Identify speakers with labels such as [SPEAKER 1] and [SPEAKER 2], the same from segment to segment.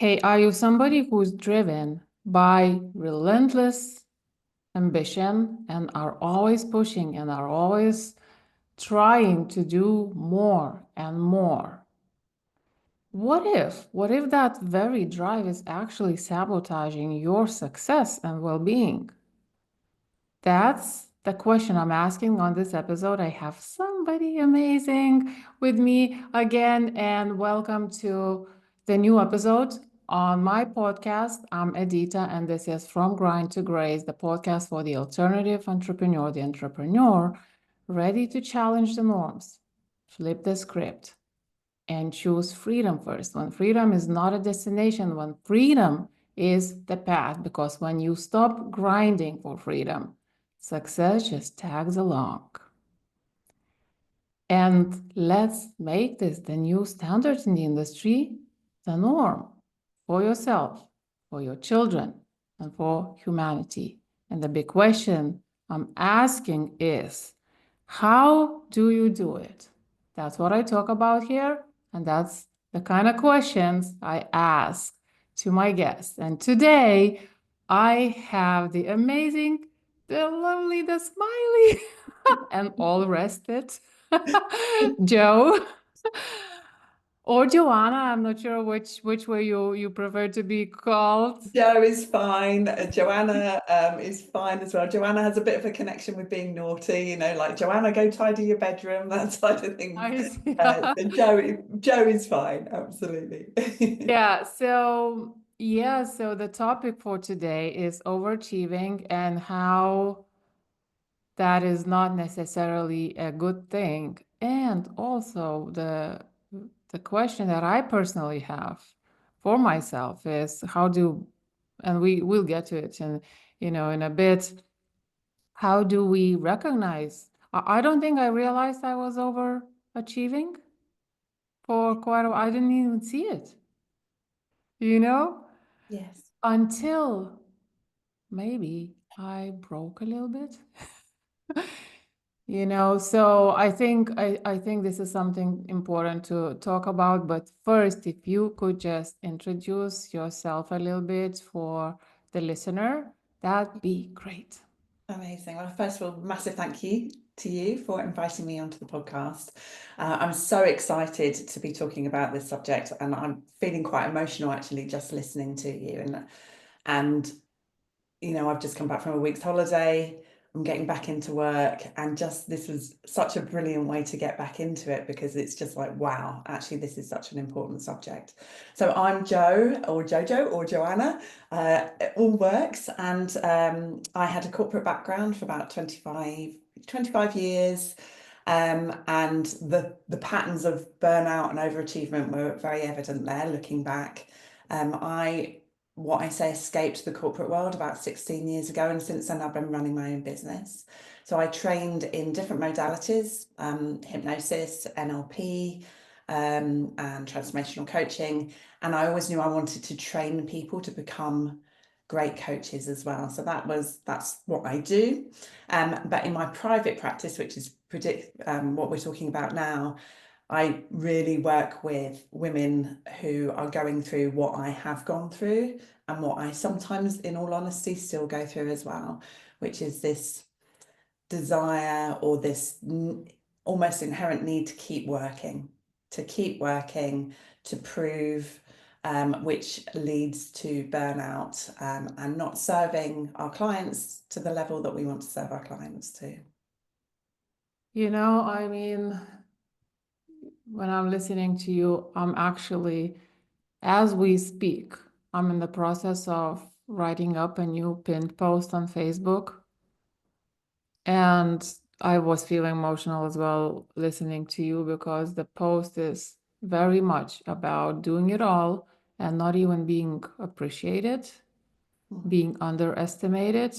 [SPEAKER 1] Hey, are you somebody who's driven by relentless ambition and are always pushing and are always trying to do more and more? What if that very drive is actually sabotaging your success and well-being? That's the question I'm asking on this episode. I have somebody amazing with me again, and welcome to the new episode on my podcast. I'm Edita, and this is From Grind to Grace, the podcast for the alternative entrepreneur, the entrepreneur ready to challenge the norms, flip the script, and choose freedom first. When freedom is not a destination, when freedom is the path, because when you stop grinding for freedom, success just tags along. And let's make this the new standard in the industry, the norm for yourself, for your children, and for humanity. And the big question I'm asking is, how do you do it? That's what I talk about here, and that's the kind of questions I ask to my guests. And today, I have the amazing, the lovely, the smiley, and all rested Joe or Joanna. I'm not sure which way you prefer to be called.
[SPEAKER 2] Joe is fine. Joanna is fine as well. Joanna has a bit of a connection with being naughty, like Joanna, go tidy your bedroom, that side of things.
[SPEAKER 1] I see.
[SPEAKER 2] So Joe is fine, absolutely.
[SPEAKER 1] So the topic for today is overachieving and how that is not necessarily a good thing. And also the question that I personally have for myself is how do, and we will get to it in a bit, how do we recognize? I don't think I realized I was overachieving for quite a while. I didn't even see it, you know,
[SPEAKER 2] Yes.
[SPEAKER 1] until maybe I broke a little bit. So I think this is something important to talk about. But first, if you could just introduce yourself a little bit for the listener, that'd be great.
[SPEAKER 2] Amazing. Well, first of all, massive thank you to you for inviting me onto the podcast. I'm so excited to be talking about this subject, and I'm feeling quite emotional actually just listening to you. And I've just come back from a week's holiday. I'm getting back into work, and just this was such a brilliant way to get back into it because it's just like, wow, actually, this is such an important subject. So I'm Joe or Jojo or Joanna. It all works. And I had a corporate background for about 25 years. And the patterns of burnout and overachievement were very evident there looking back. I what I say escaped the corporate world about 16 years ago, and since then I've been running my own business. So I trained in different modalities, hypnosis, NLP, and transformational coaching, and I always knew I wanted to train people to become great coaches as well. So that's what I do. But in my private practice, which is what we're talking about now, I really work with women who are going through what I have gone through and what I sometimes, in all honesty, still go through as well, which is this desire or this almost inherent need to keep working, to prove, which leads to burnout, and not serving our clients to the level that we want to serve our clients to.
[SPEAKER 1] I mean, when I'm listening to you, I'm actually, as we speak, I'm in the process of writing up a new pinned post on Facebook. And I was feeling emotional as well listening to you because the post is very much about doing it all and not even being appreciated, being underestimated.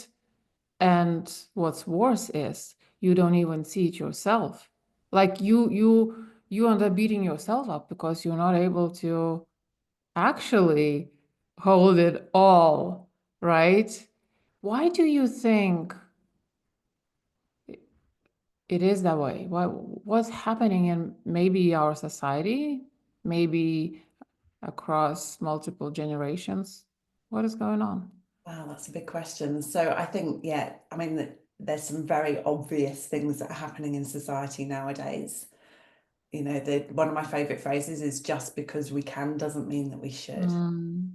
[SPEAKER 1] And what's worse is you don't even see it yourself. Like you end up beating yourself up because you're not able to actually hold it all, right? Why do you think it is that way? What's happening in maybe our society, maybe across multiple generations? What is going on?
[SPEAKER 2] Wow, that's a big question. So I think, yeah, I mean, there's some very obvious things that are happening in society nowadays. You know, one of my favorite phrases is just because we can doesn't mean that we should.
[SPEAKER 1] Mm.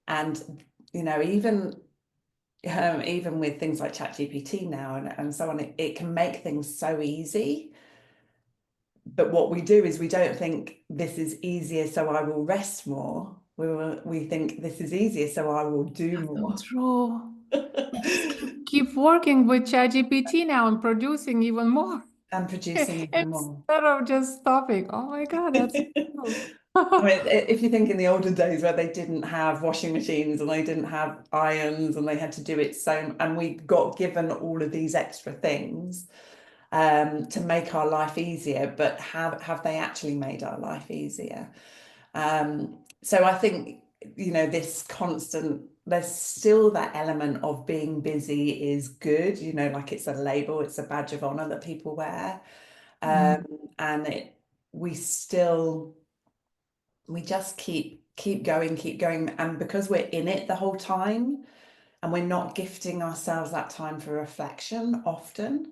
[SPEAKER 2] And, you know, even with things like ChatGPT now and so on, it can make things so easy. But what we do is we don't think this is easier, so I will rest more. We think this is easier, so I will do
[SPEAKER 1] So
[SPEAKER 2] more.
[SPEAKER 1] true. We just keep working with ChatGPT now and producing even more
[SPEAKER 2] And producing even more.
[SPEAKER 1] instead of just stopping. Oh my God, that's true.
[SPEAKER 2] I mean, if you think in the olden days where they didn't have washing machines and they didn't have irons and they had to do it so, and we got given all of these extra things to make our life easier, but have they actually made our life easier? So I think, you know, this constant, there's still that element of being busy is good, you know, like it's a label, it's a badge of honor that people wear.
[SPEAKER 1] Mm.
[SPEAKER 2] And we still, we just keep going. And because we're in it the whole time and we're not gifting ourselves that time for reflection often,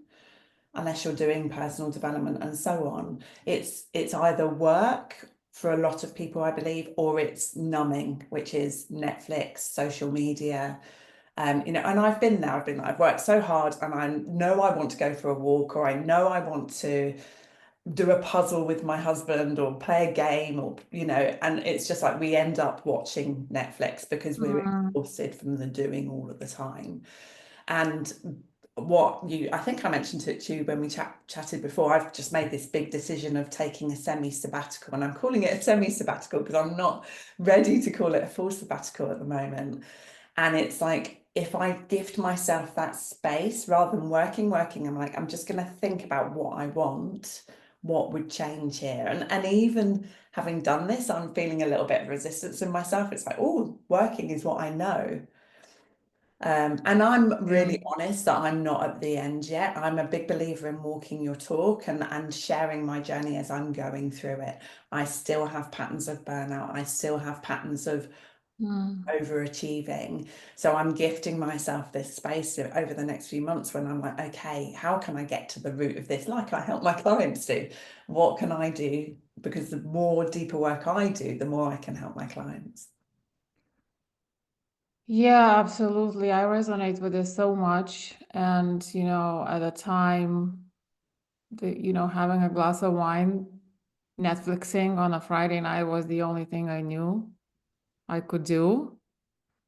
[SPEAKER 2] unless you're doing personal development and so on, it's either work for a lot of people, I believe, or it's numbing, which is Netflix, social media. You know, and I've been there, I've worked so hard and I know I want to go for a walk, or I know I want to do a puzzle with my husband or play a game, or, you know, and it's just like we end up watching Netflix because we're
[SPEAKER 1] Mm.
[SPEAKER 2] exhausted from the doing all of the time. And I think I mentioned it to you when we chatted before, I've just made this big decision of taking a semi-sabbatical, and I'm calling it a semi-sabbatical because I'm not ready to call it a full sabbatical at the moment. And it's like, if I gift myself that space rather than working, I'm like, I'm just going to think about what I want, what would change here. And even having done this, I'm feeling a little bit of resistance in myself. It's like, oh, working is what I know. And I'm really
[SPEAKER 1] Mm.
[SPEAKER 2] honest that I'm not at the end yet. I'm a big believer in walking your talk and sharing my journey as I'm going through it. I still have patterns of burnout. I still have patterns of
[SPEAKER 1] Mm.
[SPEAKER 2] overachieving. So I'm gifting myself this space over the next few months when I'm like, okay, how can I get to the root of this? Like I help my clients do. What can I do? Because the more deeper work I do, the more I can help my clients.
[SPEAKER 1] Yeah, absolutely. I resonate with this so much. And, you know, at a time, having a glass of wine, Netflixing on a Friday night was the only thing I knew I could do.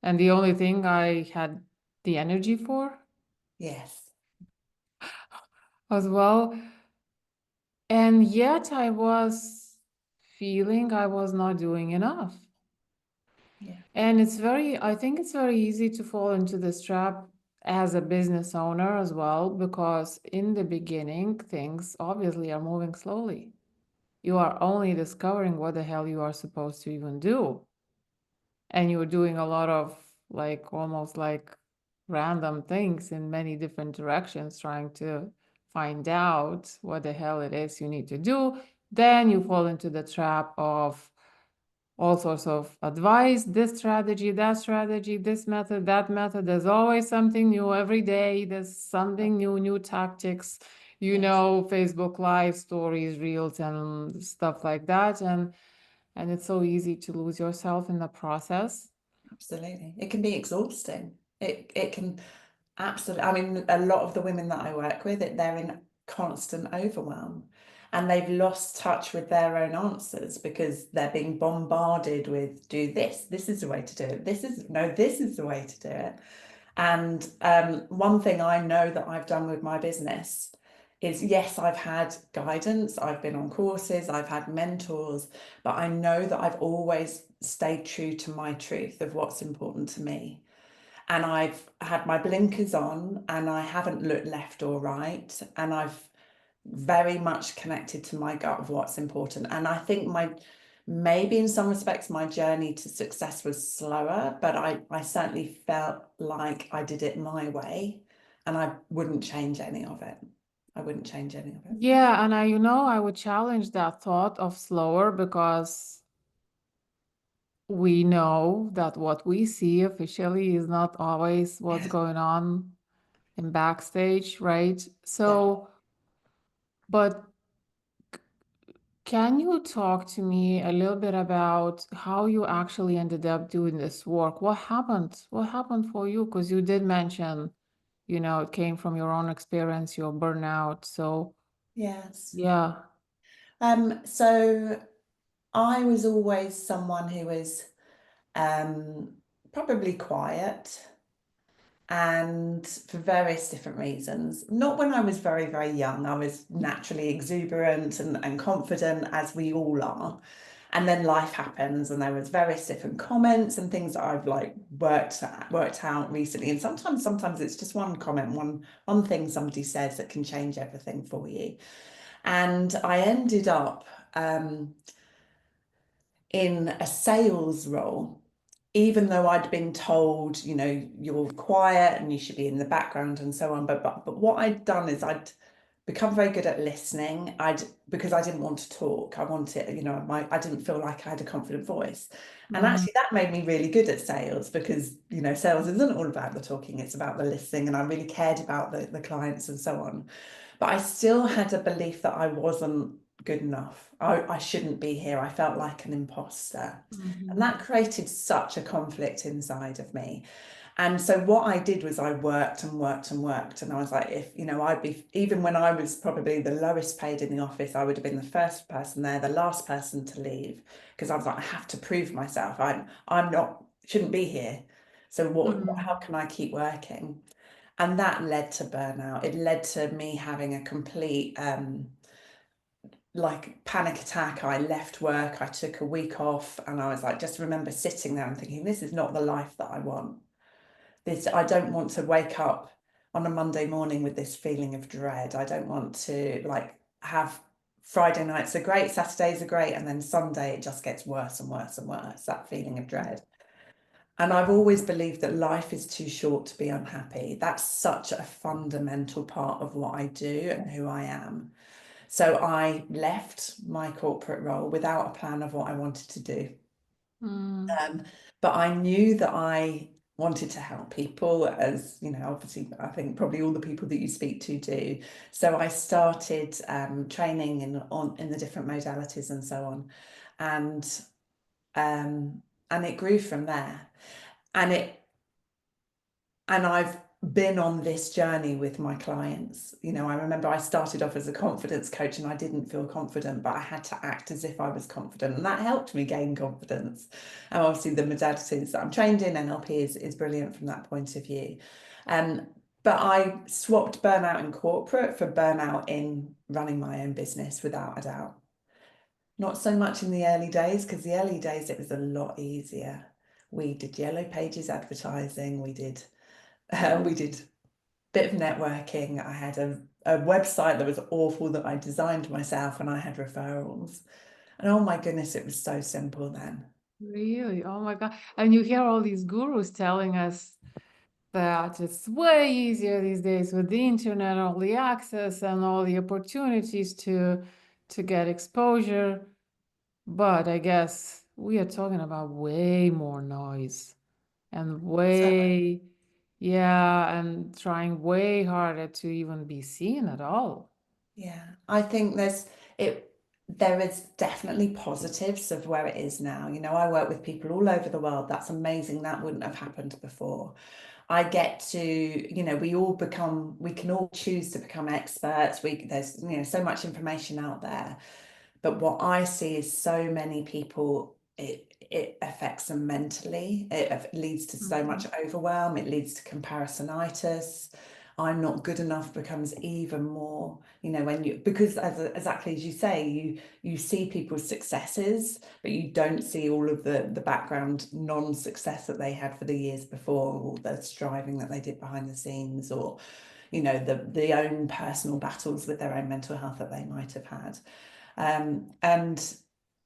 [SPEAKER 1] And the only thing I had the energy for
[SPEAKER 2] Yes.
[SPEAKER 1] as well. And yet I was feeling I was not doing enough.
[SPEAKER 2] Yeah.
[SPEAKER 1] And I think it's very easy to fall into this trap as a business owner as well, because in the beginning, things obviously are moving slowly. You are only discovering what the hell you are supposed to even do. And you're doing a lot of like almost like random things in many different directions, trying to find out what the hell it is you need to do. Then you fall into the trap of all sorts of advice, this strategy, that strategy, this method, that method. There's always something new every day. There's something new tactics,
[SPEAKER 2] Yes.
[SPEAKER 1] Facebook Live stories, reels, and stuff like that. And it's so easy to lose yourself in the process.
[SPEAKER 2] Absolutely. It can be exhausting. It can absolutely, I mean, a lot of the women that I work with, they're in constant overwhelm and they've lost touch with their own answers because they're being bombarded with do this, this is the way to do it. This is the way to do it. And one thing I know that I've done with my business is, yes, I've had guidance, I've been on courses, I've had mentors, but I know that I've always stayed true to my truth of what's important to me. And I've had my blinkers on and I haven't looked left or right. And I've very much connected to my gut of what's important. And I think maybe in some respects, my journey to success was slower, but I certainly felt like I did it my way and I wouldn't change any of it. I wouldn't change any of it.
[SPEAKER 1] Yeah, and I would challenge that thought of slower because we know that what we see officially is not always what's going on in backstage, right?
[SPEAKER 2] Yeah.
[SPEAKER 1] So, but can you talk to me a little bit about how you actually ended up doing this work? What happened? What happened for you? Because you did mention, it came from your own experience, your burnout. So,
[SPEAKER 2] Yes.
[SPEAKER 1] yeah.
[SPEAKER 2] So I was always someone who was probably quiet, and for various different reasons. Not when I was very, very young. I was naturally exuberant and confident, as we all are. And then life happens, and there was various different comments and things that I've like worked out recently. And sometimes it's just one comment, one thing somebody says that can change everything for you. And I ended up in a sales role, even though I'd been told, you're quiet and you should be in the background and so on. But what I'd done is I'd become very good at listening. Because I didn't want to talk. I wanted, I didn't feel like I had a confident voice. And
[SPEAKER 1] Mm,
[SPEAKER 2] actually that made me really good at sales, because, sales isn't all about the talking, it's about the listening. And I really cared about the clients and so on. But I still had a belief that I wasn't good enough. I shouldn't be here. I felt like an imposter. And
[SPEAKER 1] mhm,
[SPEAKER 2] that created such a conflict inside of me. And so what I did was I worked and worked and worked. And I was like, if, I'd be, even when I was probably the lowest paid in the office, I would have been the first person there, the last person to leave. Because I was like, I have to prove myself. I'm not, shouldn't be here. So how
[SPEAKER 1] mm,
[SPEAKER 2] can I keep working? And that led to burnout. It led to me having a complete like panic attack. I left work, I took a week off, and I was like, just remember sitting there and thinking, this is not the life that I want. I don't want to wake up on a Monday morning with this feeling of dread. I don't want to like have Friday nights are great, Saturdays are great, and then Sunday it just gets worse and worse and worse, that feeling of dread. And I've always believed that life is too short to be unhappy. That's such a fundamental part of what I do and who I am. So I left my corporate role without a plan of what I wanted to do.
[SPEAKER 1] mm,
[SPEAKER 2] Um, but I knew that I wanted to help people, as obviously I think probably all the people that you speak to do. So I started training in the different modalities and so on, and um, and it grew from there. And I've been on this journey with my clients. I remember I started off as a confidence coach and I didn't feel confident, but I had to act as if I was confident, and that helped me gain confidence. And obviously the modalities that I'm trained in, NLP, is brilliant from that point of view. Um, but I swapped burnout in corporate for burnout in running my own business, without a doubt. Not so much in the early days, because the early days it was a lot easier. We did yellow pages advertising, we did bit of networking. I had a website that was awful that I designed myself, and I had referrals. And oh my goodness, it was so simple then.
[SPEAKER 1] really? Oh my God. And you hear all these gurus telling us that it's way easier these days with the internet, all the access and all the opportunities to get exposure. But I guess we are talking about way more noise and
[SPEAKER 2] So
[SPEAKER 1] yeah, and trying way harder to even be seen at all.
[SPEAKER 2] yeah, I think there is definitely positives of where it is now. I work with people all over the world. That's amazing. That wouldn't have happened before. I get to, we can all choose to become experts. There's, so much information out there. But what I see is so many people, it affects them mentally. It leads to so much
[SPEAKER 1] Mhm.
[SPEAKER 2] overwhelm. It leads to comparisonitis. I'm not good enough becomes even more, because exactly as you say, you see people's successes, but you don't see all of the background non-success that they had for the years before, or the striving that they did behind the scenes, or the own personal battles with their own mental health that they might have had. And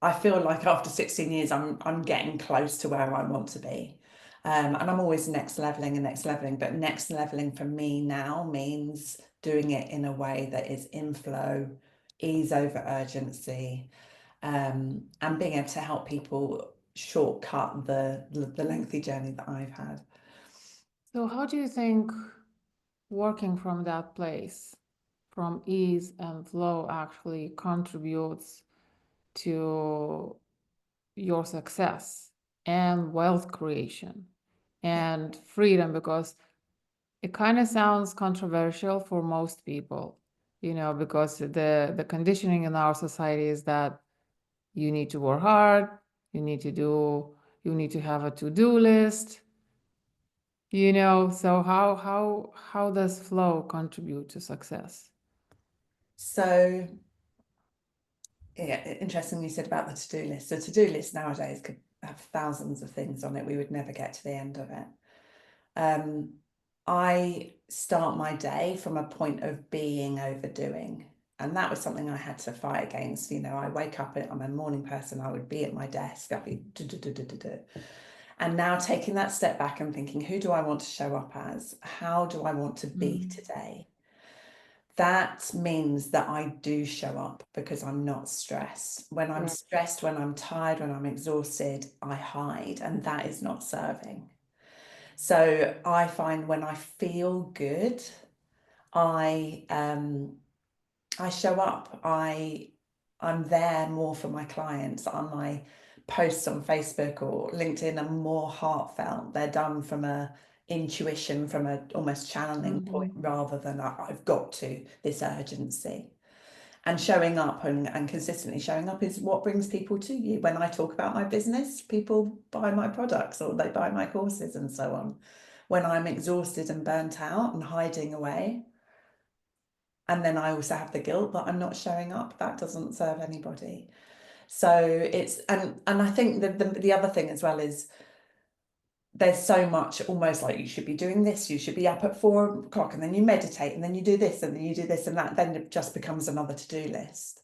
[SPEAKER 2] I feel like after 16 years, I'm getting close to where I want to be. And I'm always next leveling and next leveling, but next leveling for me now means doing it in a way that is in flow, ease over urgency, and being able to help people shortcut the lengthy journey that I've had.
[SPEAKER 1] So how do you think working from that place, from ease and flow, actually contributes to your success and wealth creation and freedom? Because it kind of sounds controversial for most people, because the conditioning in our society is that you need to work hard, you need to have a to-do list, so how does flow contribute to success?
[SPEAKER 2] So yeah, interesting you said about the to-do list. The to-do list nowadays could have thousands of things on it. We would never get to the end of it. I start my day from a point of being overdoing. And that was something I had to fight against. I wake up, I'm a morning person, I would be at my desk, I'd be do. And now taking that step back and thinking, who do I want to show up as? How do I want to be today? That means that I do show up because I'm not stressed. When I'm
[SPEAKER 1] Right.
[SPEAKER 2] stressed, when I'm tired, when I'm exhausted, I hide, and that is not serving. So I find when I feel good, I show up. I'm there more for my clients. On my posts on Facebook or LinkedIn are more heartfelt. They're done from a intuition, from a almost channeling point, rather than I've got to, this urgency. And showing up and consistently showing up is what brings people to you. When I talk about my business, people buy my products or they buy my courses and so on. When I'm exhausted and burnt out and hiding away, and then I also have the guilt that I'm not showing up, that doesn't serve anybody. So it's and I think the other thing as well is there's so much almost like you should be doing this, you should be up at 4 o'clock, and then you meditate, and then you do this, and then you do this, and that, then it just becomes another to-do list.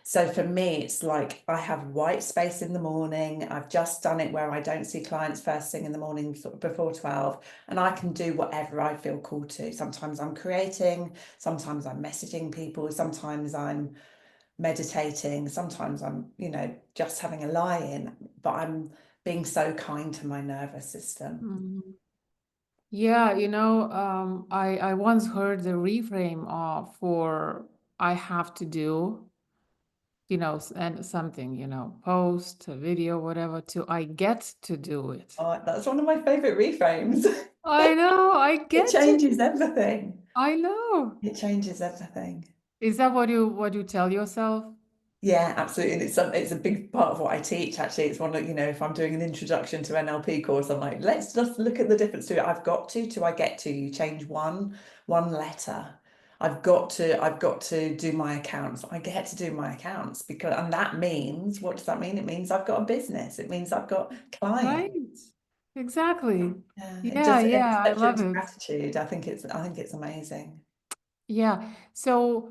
[SPEAKER 2] So for me, it's like I have white space in the morning. I've just done it where I don't see clients first thing in the morning, sort of before 12, and I can do whatever I feel called to. Sometimes I'm creating, sometimes I'm messaging people, sometimes I'm meditating, sometimes I'm, just having a lie in, but I'm being so kind to my nervous system.
[SPEAKER 1] Yeah, I once heard the reframe of for I have to do, and something, post a video, whatever, to I get to do it.
[SPEAKER 2] Oh, that's one of my favorite reframes.
[SPEAKER 1] I know, I
[SPEAKER 2] It
[SPEAKER 1] get to.
[SPEAKER 2] changes everything.
[SPEAKER 1] I know.
[SPEAKER 2] It changes everything.
[SPEAKER 1] Is that what you tell yourself?
[SPEAKER 2] Yeah, absolutely. And it's a big part of what I teach, actually. It's one of, if I'm doing an introduction to NLP course, I'm like, let's just look at the difference to it. I've got to I get to. You change one letter. I've got to do my accounts. I get to do my accounts and that means, what does that mean? It means I've got a business. It means I've got clients.
[SPEAKER 1] Right. Exactly.
[SPEAKER 2] Yeah,
[SPEAKER 1] Yeah,
[SPEAKER 2] it
[SPEAKER 1] yeah, I
[SPEAKER 2] steps you
[SPEAKER 1] love
[SPEAKER 2] into
[SPEAKER 1] it.
[SPEAKER 2] gratitude. I think it's amazing.
[SPEAKER 1] Yeah. So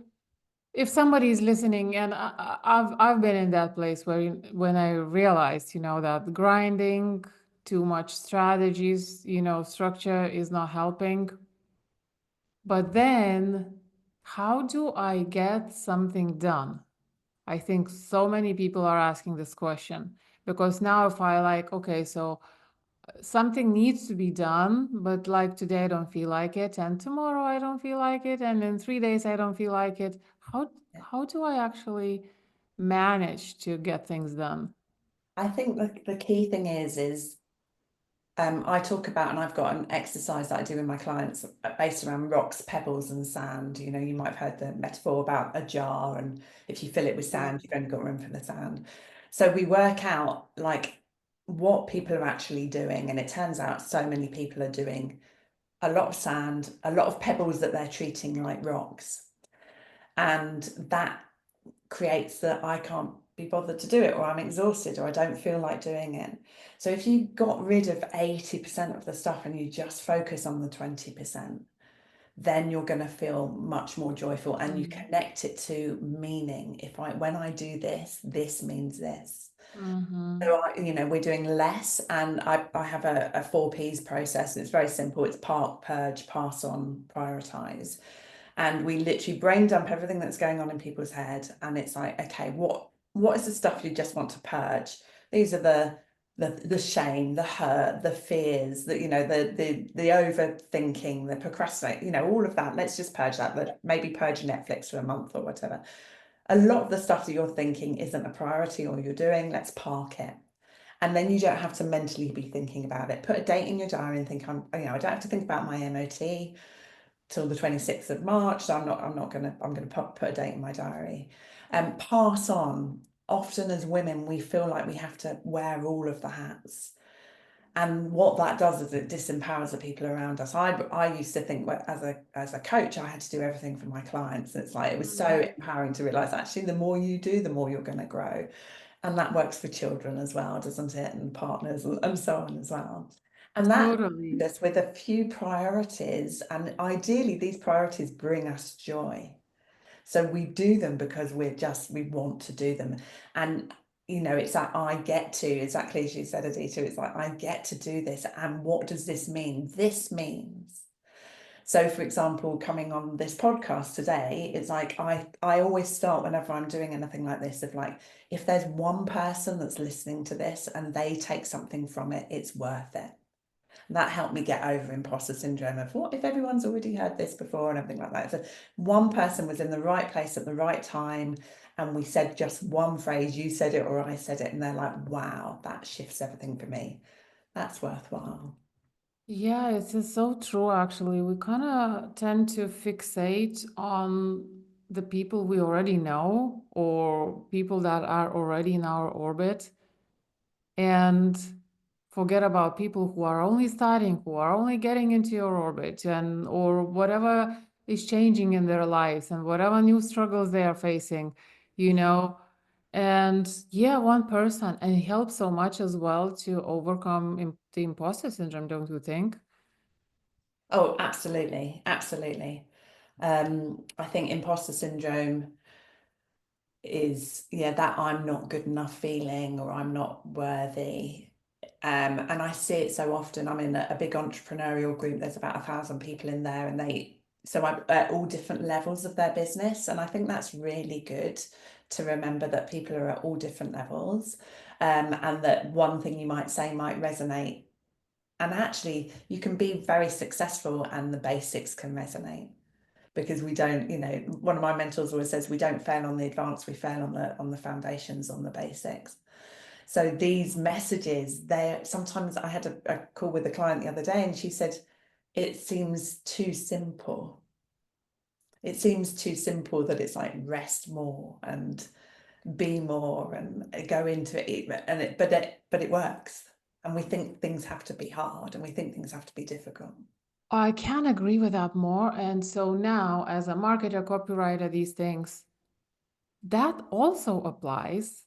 [SPEAKER 1] if somebody is listening, and I've been in that place where when I realized, that grinding, too much strategies, structure is not helping. But then, how do I get something done? I think so many people are asking this question because now if I like, okay, so something needs to be done, but like today I don't feel like it, and tomorrow I don't feel like it, and in 3 days I don't feel like it. How do I actually manage to get things done?
[SPEAKER 2] I think the key thing is I talk about, and I've got an exercise that I do with my clients based around rocks, pebbles, and sand. You might have heard the metaphor about a jar, and if you fill it with
[SPEAKER 1] Yeah.
[SPEAKER 2] sand, you've only got room for the sand. So we work out like what people are actually doing, and it turns out so many people are doing a lot of sand, a lot of pebbles that they're treating like rocks, and that creates that I can't be bothered to do it, or I'm exhausted, or I don't feel like doing it. So if you got rid of 80% of the stuff and you just focus on the 20%, then you're going to feel much more joyful, and you connect it to meaning. When I do this, this means this.
[SPEAKER 1] Mm-hmm.
[SPEAKER 2] So we're doing less, and I have a 4Ps process, and it's very simple. It's park, purge, pass on, prioritize. And we literally brain dump everything that's going on in people's head, and it's like, okay, what is the stuff you just want to purge? These are the the shame, the hurt, the fears, that the overthinking, the procrastinate, all of that. Let's just purge that. Maybe purge Netflix for a month or whatever. A lot of the stuff that you're thinking isn't a priority or you're doing. Let's park it. And then you don't have to mentally be thinking about it. Put a date in your diary and think, I don't have to think about my MOT till the 26th of March. So I'm gonna put a date in my diary. And pass on. Often as women, we feel like we have to wear all of the hats. And what that does is it disempowers the people around us. I used to think as a coach, I had to do everything for my clients. It's like, it was so empowering to realize actually the more you do, the more you're going to grow. And that works for children as well, doesn't it? And partners and so on as well. And that
[SPEAKER 1] Totally.
[SPEAKER 2] leaves us with a few priorities. And ideally, these priorities bring us joy. So we do them because we want to do them. And, it's that I get to, exactly as you said, Adita, it's like, I get to do this. And what does this mean? This means. So, for example, coming on this podcast today, it's like I always start whenever I'm doing anything like this of like, if there's one person that's listening to this and they take something from it, it's worth it. And that helped me get over imposter syndrome of what if everyone's already heard this before and everything like that. So one person was in the right place at the right time and we said just one phrase, you said it or I said it, and they're like, wow, that shifts everything for me. That's worthwhile.
[SPEAKER 1] Yeah, it's so true, actually. We kind of tend to fixate on the people we already know or people that are already in our orbit and forget about people who are only starting, who are only getting into your orbit and or whatever is changing in their lives and whatever new struggles they are facing, you know. And yeah, one person, and it helps so much as well to overcome the imposter syndrome, don't you think?
[SPEAKER 2] Oh, absolutely, absolutely. I think imposter syndrome is, that I'm not good enough feeling or I'm not worthy. And I see it so often. I'm in a big entrepreneurial group. There's about 1,000 people in there, and I'm at all different levels of their business. And I think that's really good to remember that people are at all different levels, and that one thing you might say might resonate. And actually, you can be very successful, and the basics can resonate because we don't, one of my mentors always says we don't fail on the advanced, we fail on the foundations, on the basics. So these messages, they sometimes, I had a call with a client the other day and she said, it seems too simple. It seems too simple that it's like rest more and be more and go into it, but it works. And we think things have to be hard and we think things have to be difficult.
[SPEAKER 1] I can agree with that more. And so now, as a marketer, copywriter, these things, that also applies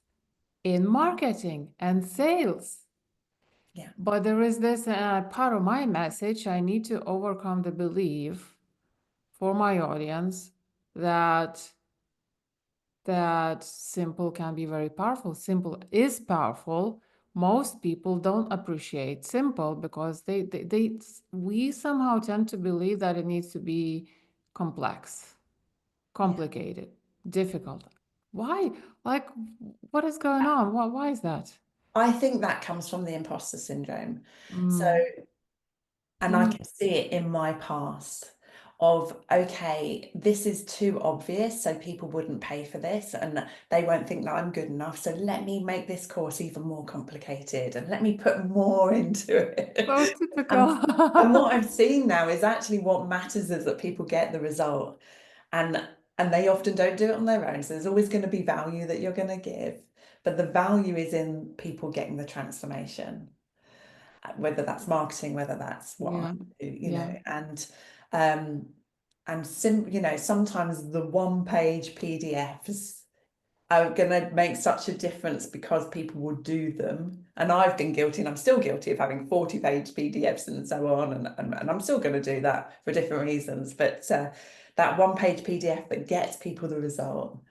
[SPEAKER 1] in marketing and sales.
[SPEAKER 2] Yeah.
[SPEAKER 1] But there is this part of my message I need to overcome the belief for my audience that simple can be very powerful. Simple is powerful. Most people don't appreciate simple because we somehow tend to believe that it needs to be complex,
[SPEAKER 2] Yeah.
[SPEAKER 1] complicated, difficult. Why? Like, what is going on? Why is that?
[SPEAKER 2] I think that comes from the imposter syndrome. So,
[SPEAKER 1] Mm.
[SPEAKER 2] and I
[SPEAKER 1] Mm.
[SPEAKER 2] can see it in my past of, okay, this is too obvious, so people wouldn't pay for this and they won't think that I'm good enough. So let me make this course even more complicated and let me put more into it.
[SPEAKER 1] So
[SPEAKER 2] And,
[SPEAKER 1] typical.
[SPEAKER 2] and what I've seen now is actually what matters is that people get the result. And they often don't do it on their own. So there's always going to be value that you're going to give, but the value is in people getting the transformation, whether that's marketing, whether that's what I
[SPEAKER 1] Yeah,
[SPEAKER 2] do,
[SPEAKER 1] yeah.
[SPEAKER 2] um, sometimes the one-page PDFs are going to make such a difference because people will do them. And I've been guilty, and I'm still guilty of having 40-page PDFs and so on. And I'm still going to do that for different reasons. But that one-page PDF that gets people the result,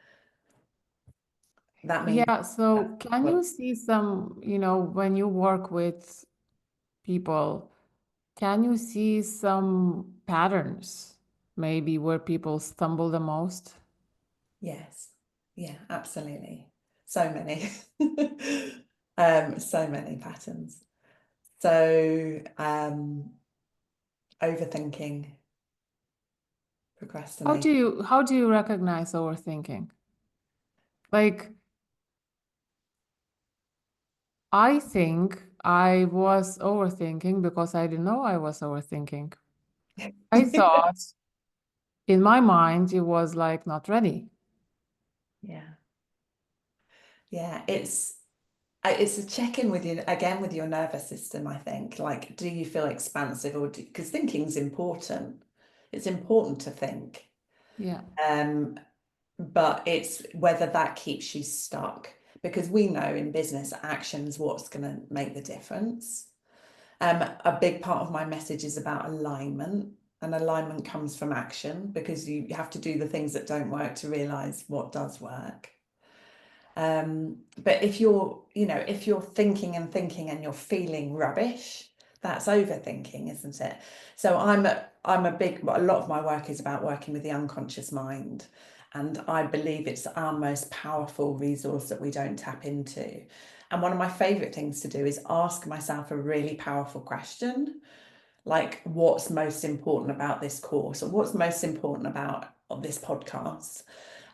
[SPEAKER 2] that means
[SPEAKER 1] Yeah,
[SPEAKER 2] that's
[SPEAKER 1] so can
[SPEAKER 2] what,
[SPEAKER 1] you see some, when you work with people, can you see some patterns maybe where people stumble the most?
[SPEAKER 2] yes. Yeah, absolutely. So many. So many patterns. So overthinking, procrastinating.
[SPEAKER 1] How do you recognize overthinking? Like, I think I was overthinking because I didn't know I was overthinking. I thought in my mind it was like not ready.
[SPEAKER 2] Yeah. Yeah, it's a check-in with you again with your nervous system, I think. Like, do you feel expansive or because thinking's important. It's important to think.
[SPEAKER 1] Yeah.
[SPEAKER 2] Um, but it's whether that keeps you stuck. Because we know in business action's what's going to make the difference. A big part of my message is about alignment, and alignment comes from action because you have to do the things that don't work to realize what does work. But if if you're thinking and thinking and you're feeling rubbish, that's overthinking, isn't it? So a lot of my work is about working with the unconscious mind. And I believe it's our most powerful resource that we don't tap into. And one of my favorite things to do is ask myself a really powerful question, like what's most important about this course or what's most important about this podcast,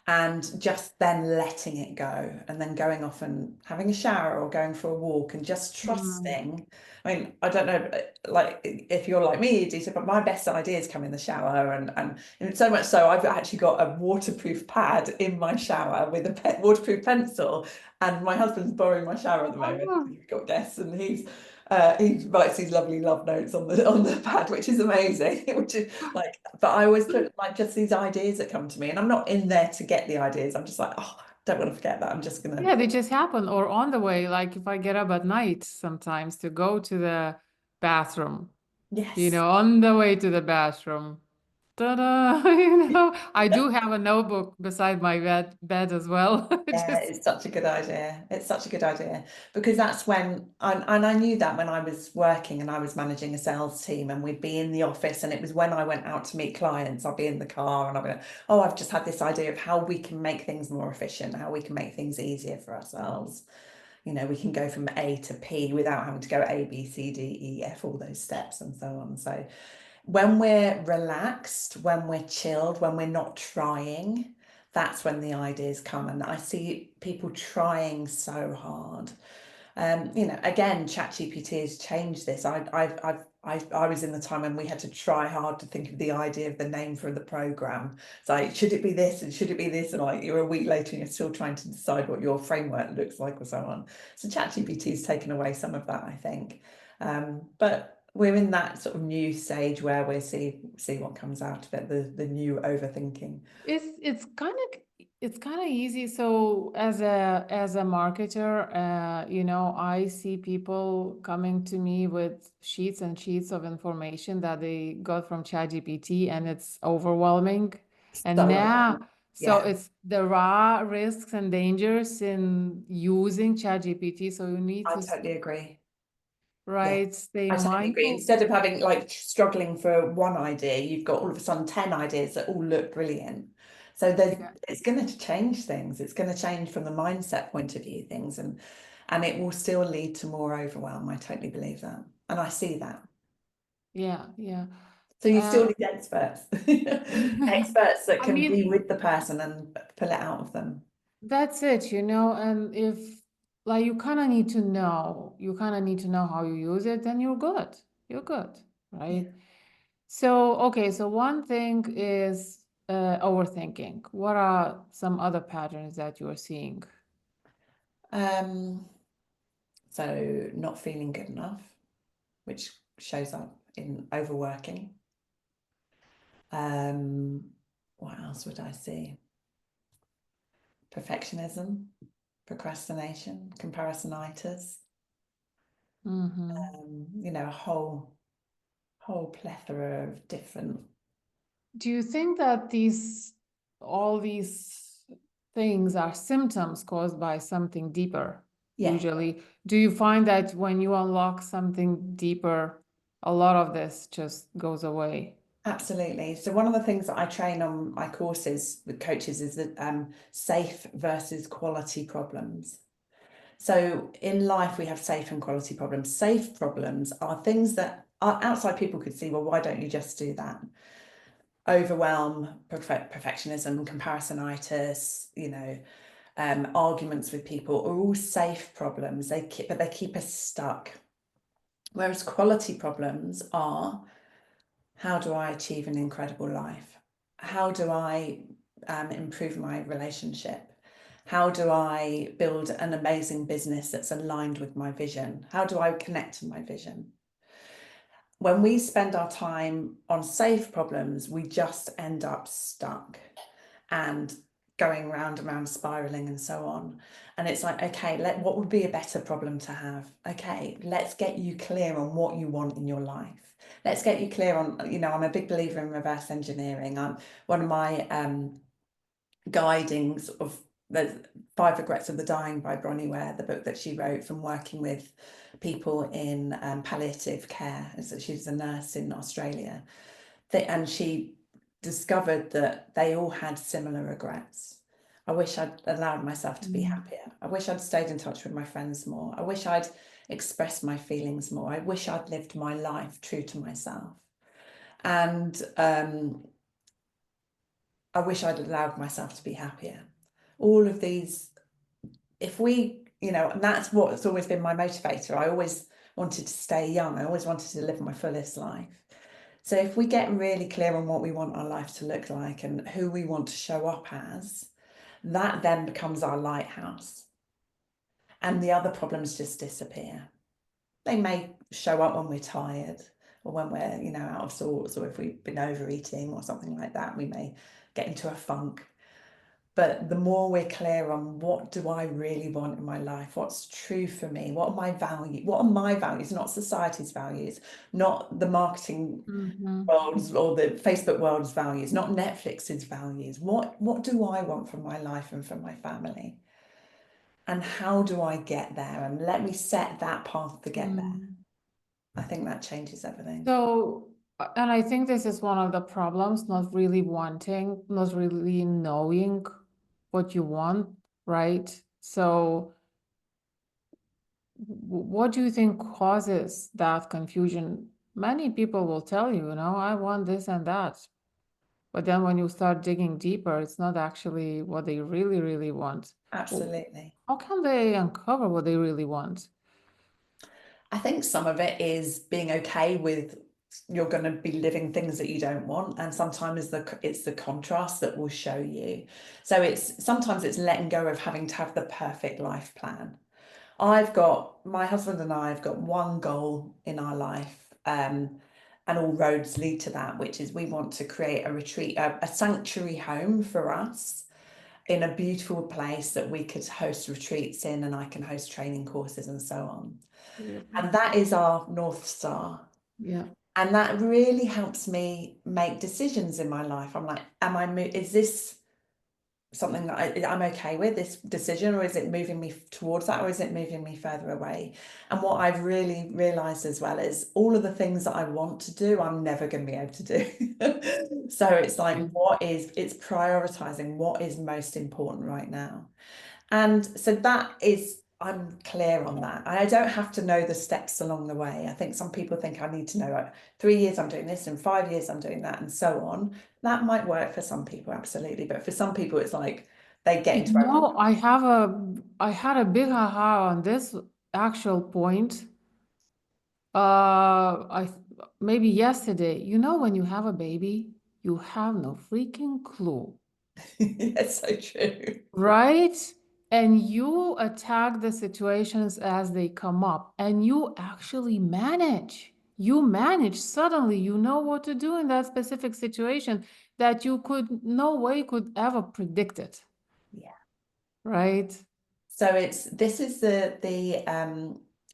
[SPEAKER 2] and just then letting it go and then going off and having a shower or going for a walk and just
[SPEAKER 1] Mm.
[SPEAKER 2] trusting. I mean, I don't know, like if you're like me, Edith, but my best ideas come in the shower, and so much so I've actually got a waterproof pad in my shower with a waterproof pencil, and my husband's borrowing my shower at the moment.
[SPEAKER 1] Oh.
[SPEAKER 2] We've got guests, and he writes these lovely love notes on the pad, which is amazing. Which is like, but I always put like just these ideas that come to me, and I'm not in there to get the ideas. I'm just like, oh, don't want to forget that. I'm just gonna,
[SPEAKER 1] Yeah, they just happen. Or on the way, like if I get up at night sometimes to go to the bathroom,
[SPEAKER 2] yes.
[SPEAKER 1] on the way to the bathroom. Ta-da! I do have a notebook beside my bed as well.
[SPEAKER 2] Yeah,
[SPEAKER 1] Just
[SPEAKER 2] it's such a good idea. It's such a good idea because that's and I knew that when I was working and I was managing a sales team and we'd be in the office, and it was when I went out to meet clients, I'd be in the car and I'd be like, oh, I've just had this idea of how we can make things more efficient, how we can make things easier for ourselves. We can go from A to P without having to go A, B, C, D, E, F, all those steps and so on. So when we're relaxed, when we're chilled, when we're not trying, that's when the ideas come. And I see people trying so hard. Again, ChatGPT has changed this. I was in the time when we had to try hard to think of the idea of the name for the program. It's like, should it be this and should it be this? And like you're a week later and you're still trying to decide what your framework looks like or so on. So ChatGPT has taken away some of that, I think. But we're in that sort of new stage where we see what comes out of it, the new overthinking.
[SPEAKER 1] it's kind of easy. So as a marketer, I see people coming to me with sheets and sheets of information that they got from ChatGPT, and it's overwhelming. And
[SPEAKER 2] So
[SPEAKER 1] now, so
[SPEAKER 2] yeah,
[SPEAKER 1] it's there are risks and dangers in using ChatGPT. So you need
[SPEAKER 2] I
[SPEAKER 1] to,
[SPEAKER 2] totally agree. Yeah,
[SPEAKER 1] right, stay
[SPEAKER 2] I totally agree.
[SPEAKER 1] mindful.
[SPEAKER 2] Instead of having like struggling for one idea, you've got all of a sudden 10 ideas that all look brilliant. So
[SPEAKER 1] Yeah.
[SPEAKER 2] it's going to change things. It's going to change from the mindset point of view things, and it will still lead to more overwhelm. I totally believe that. And I see that.
[SPEAKER 1] Yeah, yeah.
[SPEAKER 2] So you still
[SPEAKER 1] Uh,
[SPEAKER 2] need experts, experts that
[SPEAKER 1] I
[SPEAKER 2] can be
[SPEAKER 1] mean,
[SPEAKER 2] with the person and pull it out of them.
[SPEAKER 1] that's it, and if like you kind of need to know how you use it, then you're good. You're good,
[SPEAKER 2] Yeah.
[SPEAKER 1] right? So, okay, so one thing is overthinking. What are some other patterns that you're seeing?
[SPEAKER 2] Um, so not feeling good enough, which shows up in overworking. What else would I see? Perfectionism, procrastination, comparisonitis.
[SPEAKER 1] Hmm.
[SPEAKER 2] A whole plethora of different.
[SPEAKER 1] Do you think that all these things are symptoms caused by something deeper,
[SPEAKER 2] Yeah,
[SPEAKER 1] usually? Do you find that when you unlock something deeper, a lot of this just goes away?
[SPEAKER 2] absolutely. So one of the things that I train on my courses with coaches is that safe versus quality problems. So in life, we have safe and quality problems. Safe problems are things that outside people could see, well, why don't you just do that? Overwhelm, perfectionism, comparisonitis, arguments with people are all safe problems. But they keep us stuck. Whereas quality problems are, how do I achieve an incredible life? How do I improve my relationship? How do I build an amazing business that's aligned with my vision? How do I connect to my vision? When we spend our time on safe problems, we just end up stuck and going round and round, spiraling and so on. And it's like, okay, what would be a better problem to have? Okay, let's get you clear on what you want in your life. Let's get you clear on, I'm a big believer in reverse engineering. One of my guiding sort of the 5 Regrets of the Dying by Bronnie Ware, the book that she wrote from working with people in palliative care. So she's a nurse in Australia. And she discovered that they all had similar regrets. I wish I'd allowed myself to be happier. I wish I'd stayed in touch with my friends more. I wish I'd expressed my feelings more. I wish I'd lived my life true to myself. And I wish I'd allowed myself to be happier. All of these, if we, and that's what's always been my motivator. I always wanted to stay young. I always wanted to live my fullest life. So if we get really clear on what we want our life to look like and who we want to show up as, that then becomes our lighthouse. And the other problems just disappear. They may show up when we're tired or when we're, out of sorts, or if we've been overeating or something like that, we may get into a funk. But the more we're clear on what do I really want in my life, what's true for me, what are my values, not society's values, not the marketing world's or the Facebook world's values, not Netflix's values. What do I want from my life and from my family? And how do I get there? And let me set that path to get there. I think that changes everything.
[SPEAKER 1] So, and I think this is one of the problems, not really wanting, not really knowing what you want, right? So, what do you think causes that confusion? Many people will tell you, I want this and that. But then when you start digging deeper, it's not actually what they really, really want.
[SPEAKER 2] Absolutely.
[SPEAKER 1] How can they uncover what they really want?
[SPEAKER 2] I think some of it is being okay with you're going to be living things that you don't want, and sometimes it's the contrast that will show you. So sometimes it's letting go of having to have the perfect life plan. My husband and I have got one goal in our life, and all roads lead to that, which is we want to create a retreat, a sanctuary home for us in a beautiful place that we could host retreats in, and I can host training courses and so on. And that is our North Star.
[SPEAKER 1] Yeah.
[SPEAKER 2] And that really helps me make decisions in my life. I'm like, is this something that I'm okay with, this decision, or is it moving me towards that, or is it moving me further away? And what I've really realized as well is all of the things that I want to do, I'm never going to be able to do. So it's like, it's prioritizing what is most important right now. And so I'm clear on that. And I don't have to know the steps along the way. I think some people think I need to know, like, 3 years I'm doing this, and 5 years I'm doing that, and so on. That might work for some people, absolutely. But for some people, it's like they get into
[SPEAKER 1] No, I had a big aha on this actual point. I maybe yesterday. When you have a baby, you have no freaking clue,
[SPEAKER 2] It's so true.
[SPEAKER 1] right? And you attack the situations as they come up, and you actually manage. You manage. Suddenly, you know what to do in that specific situation that you could no way could ever predict it,
[SPEAKER 2] Yeah.
[SPEAKER 1] right?
[SPEAKER 2] So this is the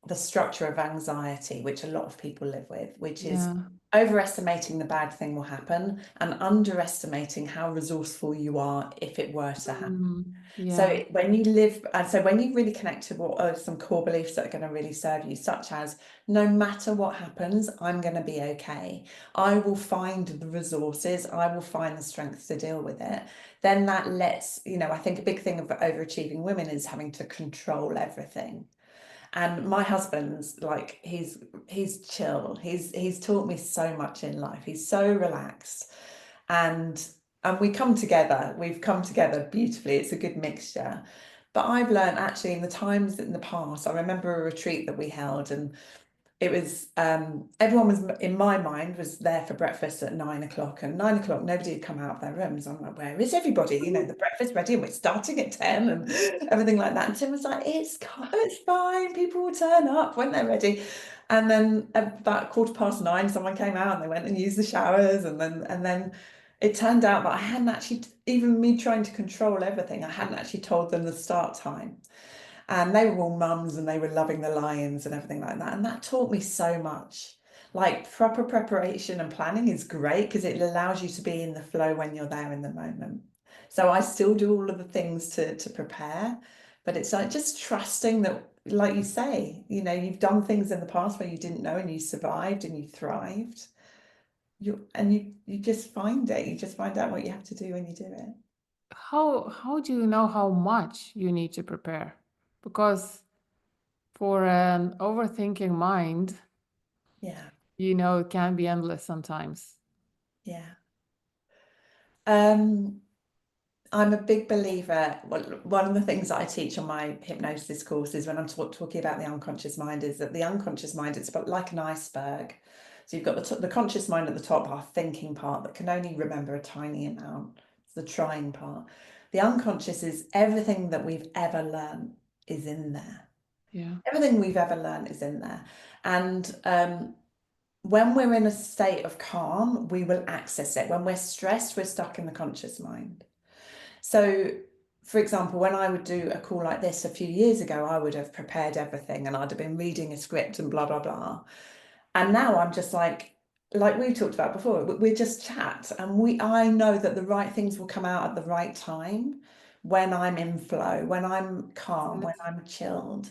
[SPEAKER 2] the structure of anxiety, which a lot of people live with, which is
[SPEAKER 1] Yeah.
[SPEAKER 2] overestimating the bad thing will happen and underestimating how resourceful you are if it were to happen.
[SPEAKER 1] Yeah.
[SPEAKER 2] So when you live, and so when you really connect to what are some core beliefs that are going to really serve you, such as no matter what happens, I'm going to be okay. I will find the resources, I will find the strength to deal with it. Then that lets, I think a big thing of overachieving women is having to control everything. And my husband's like he's chill. He's taught me so much in life. He's so relaxed. And we come together. We've come together beautifully. It's a good mixture. But I've learned actually in the times in the past, I remember a retreat that we held, and it was everyone was, in my mind, was there for breakfast at 9 o'clock, and 9 o'clock nobody had come out of their rooms. I'm like, where is everybody? The breakfast ready and we're starting at 10 and everything like that. And Tim was like, it's fine, people will turn up when they're ready. And then about 9:15 someone came out and they went and used the showers, and then it turned out that I hadn't actually, even me trying to control everything, I hadn't actually told them the start time. And they were all mums and they were loving the lions and everything like that. And that taught me so much. Like proper preparation and planning is great because it allows you to be in the flow when you're there in the moment. So I still do all of the things to prepare, but it's like just trusting that, like you say, you've done things in the past where you didn't know and you survived and you thrived. You just find it. You just find out what you have to do when you do it.
[SPEAKER 1] How do you know how much you need to prepare? Because for an overthinking mind,
[SPEAKER 2] Yeah,
[SPEAKER 1] it can be endless sometimes.
[SPEAKER 2] yeah. Um, I'm a big believer. Well, one of the things that I teach on my hypnosis courses when I'm talking about the unconscious mind is that the unconscious mind is like an iceberg. So you've got the conscious mind at the top, our thinking part that can only remember a tiny amount. It's the trying part. The unconscious is everything that we've ever learned is in there.
[SPEAKER 1] Yeah.
[SPEAKER 2] Everything we've ever learned is in there. And when we're in a state of calm, we will access it. When we're stressed, we're stuck in the conscious mind. So, for example, when I would do a call like this a few years ago, I would have prepared everything and I'd have been reading a script and blah, blah, blah. And now I'm just like we talked about before, we just chat, and I know that the right things will come out at the right time when I'm in flow, when I'm calm, when I'm chilled.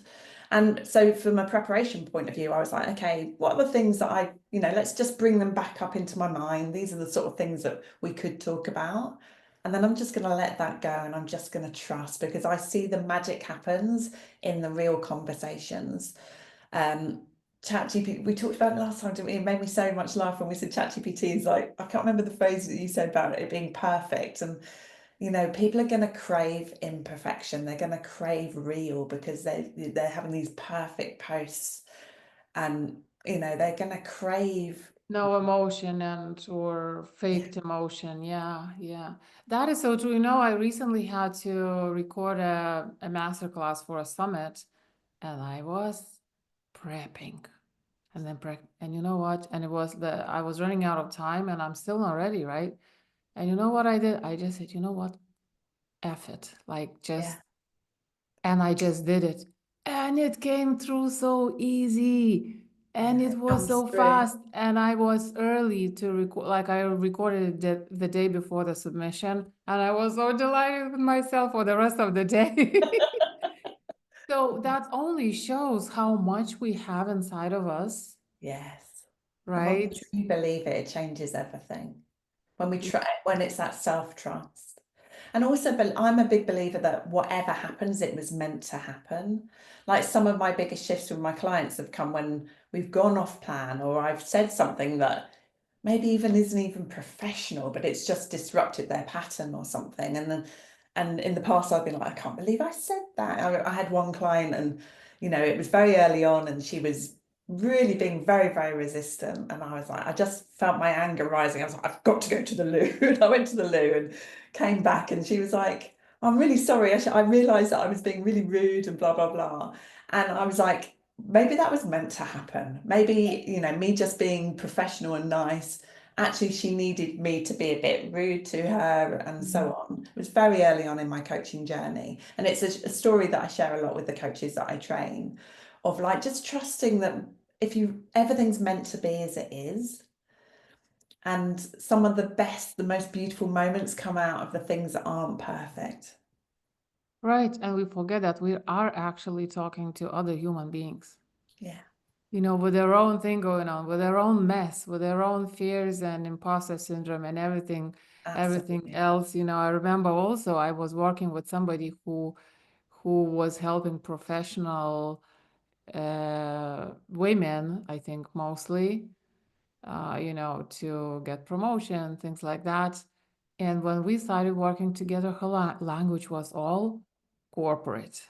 [SPEAKER 2] And so from a preparation point of view, I was like, okay, what are the things that let's just bring them back up into my mind. These are the sort of things that we could talk about. And then I'm just going to let that go and I'm just going to trust, because I see the magic happens in the real conversations. ChatGPT, we talked about it last time, didn't we? It made me so much laugh when we said ChatGPT is like, I can't remember the phrase that you said about it being perfect. And, people are going to crave imperfection. They're going to crave real because they're having these perfect posts, and, they're going to crave.
[SPEAKER 1] No emotion or
[SPEAKER 2] Yeah,
[SPEAKER 1] faked emotion. Yeah, yeah. That is so true. I recently had to record a masterclass for a summit, and I was prepping. And then and you know what? And I was running out of time and I'm still not ready, right? And you know what I did? I just said, you know what? F it.
[SPEAKER 2] yeah,
[SPEAKER 1] And I just did it. And it came through so easy. And
[SPEAKER 2] yeah.
[SPEAKER 1] it
[SPEAKER 2] It
[SPEAKER 1] was
[SPEAKER 2] comes
[SPEAKER 1] so
[SPEAKER 2] through.
[SPEAKER 1] fast. And I was early to record, I recorded it the day before the submission. And I was so delighted with myself for the rest of the day. So that only shows how much we have inside of us,
[SPEAKER 2] Yes. And when we
[SPEAKER 1] right?
[SPEAKER 2] truly believe it, it changes everything. When it's that self-trust. And also, but I'm a big believer that whatever happens, it was meant to happen. Like some of my biggest shifts with my clients have come when we've gone off plan, or I've said something that maybe even isn't even professional, but it's just disrupted their pattern or something. And in the past, I've been like, I can't believe I said that. I had one client, and it was very early on, and she was really being very, very resistant. And I was like, I just felt my anger rising. I was like, I've got to go to the loo. And I went to the loo and came back, and she was like, I'm really sorry. I realized that I was being really rude and blah, blah, blah. And I was like, maybe that was meant to happen. Maybe, me just being professional and nice. Actually, she needed me to be a bit rude to her and so on. It was very early on in my coaching journey. And it's a story that I share a lot with the coaches that I train of like just trusting that if you everything's meant to be as it is, and some of the best, the most beautiful moments come out of the things that aren't perfect.
[SPEAKER 1] Right. And we forget that we are actually talking to other human beings,
[SPEAKER 2] Yeah,
[SPEAKER 1] with their own thing going on, with their own mess, with their own fears and imposter syndrome and everything
[SPEAKER 2] absolutely.
[SPEAKER 1] else. I remember also I was working with somebody who was helping professional women, I think mostly, to get promotion, things like that. And when we started working together, her language was all corporate.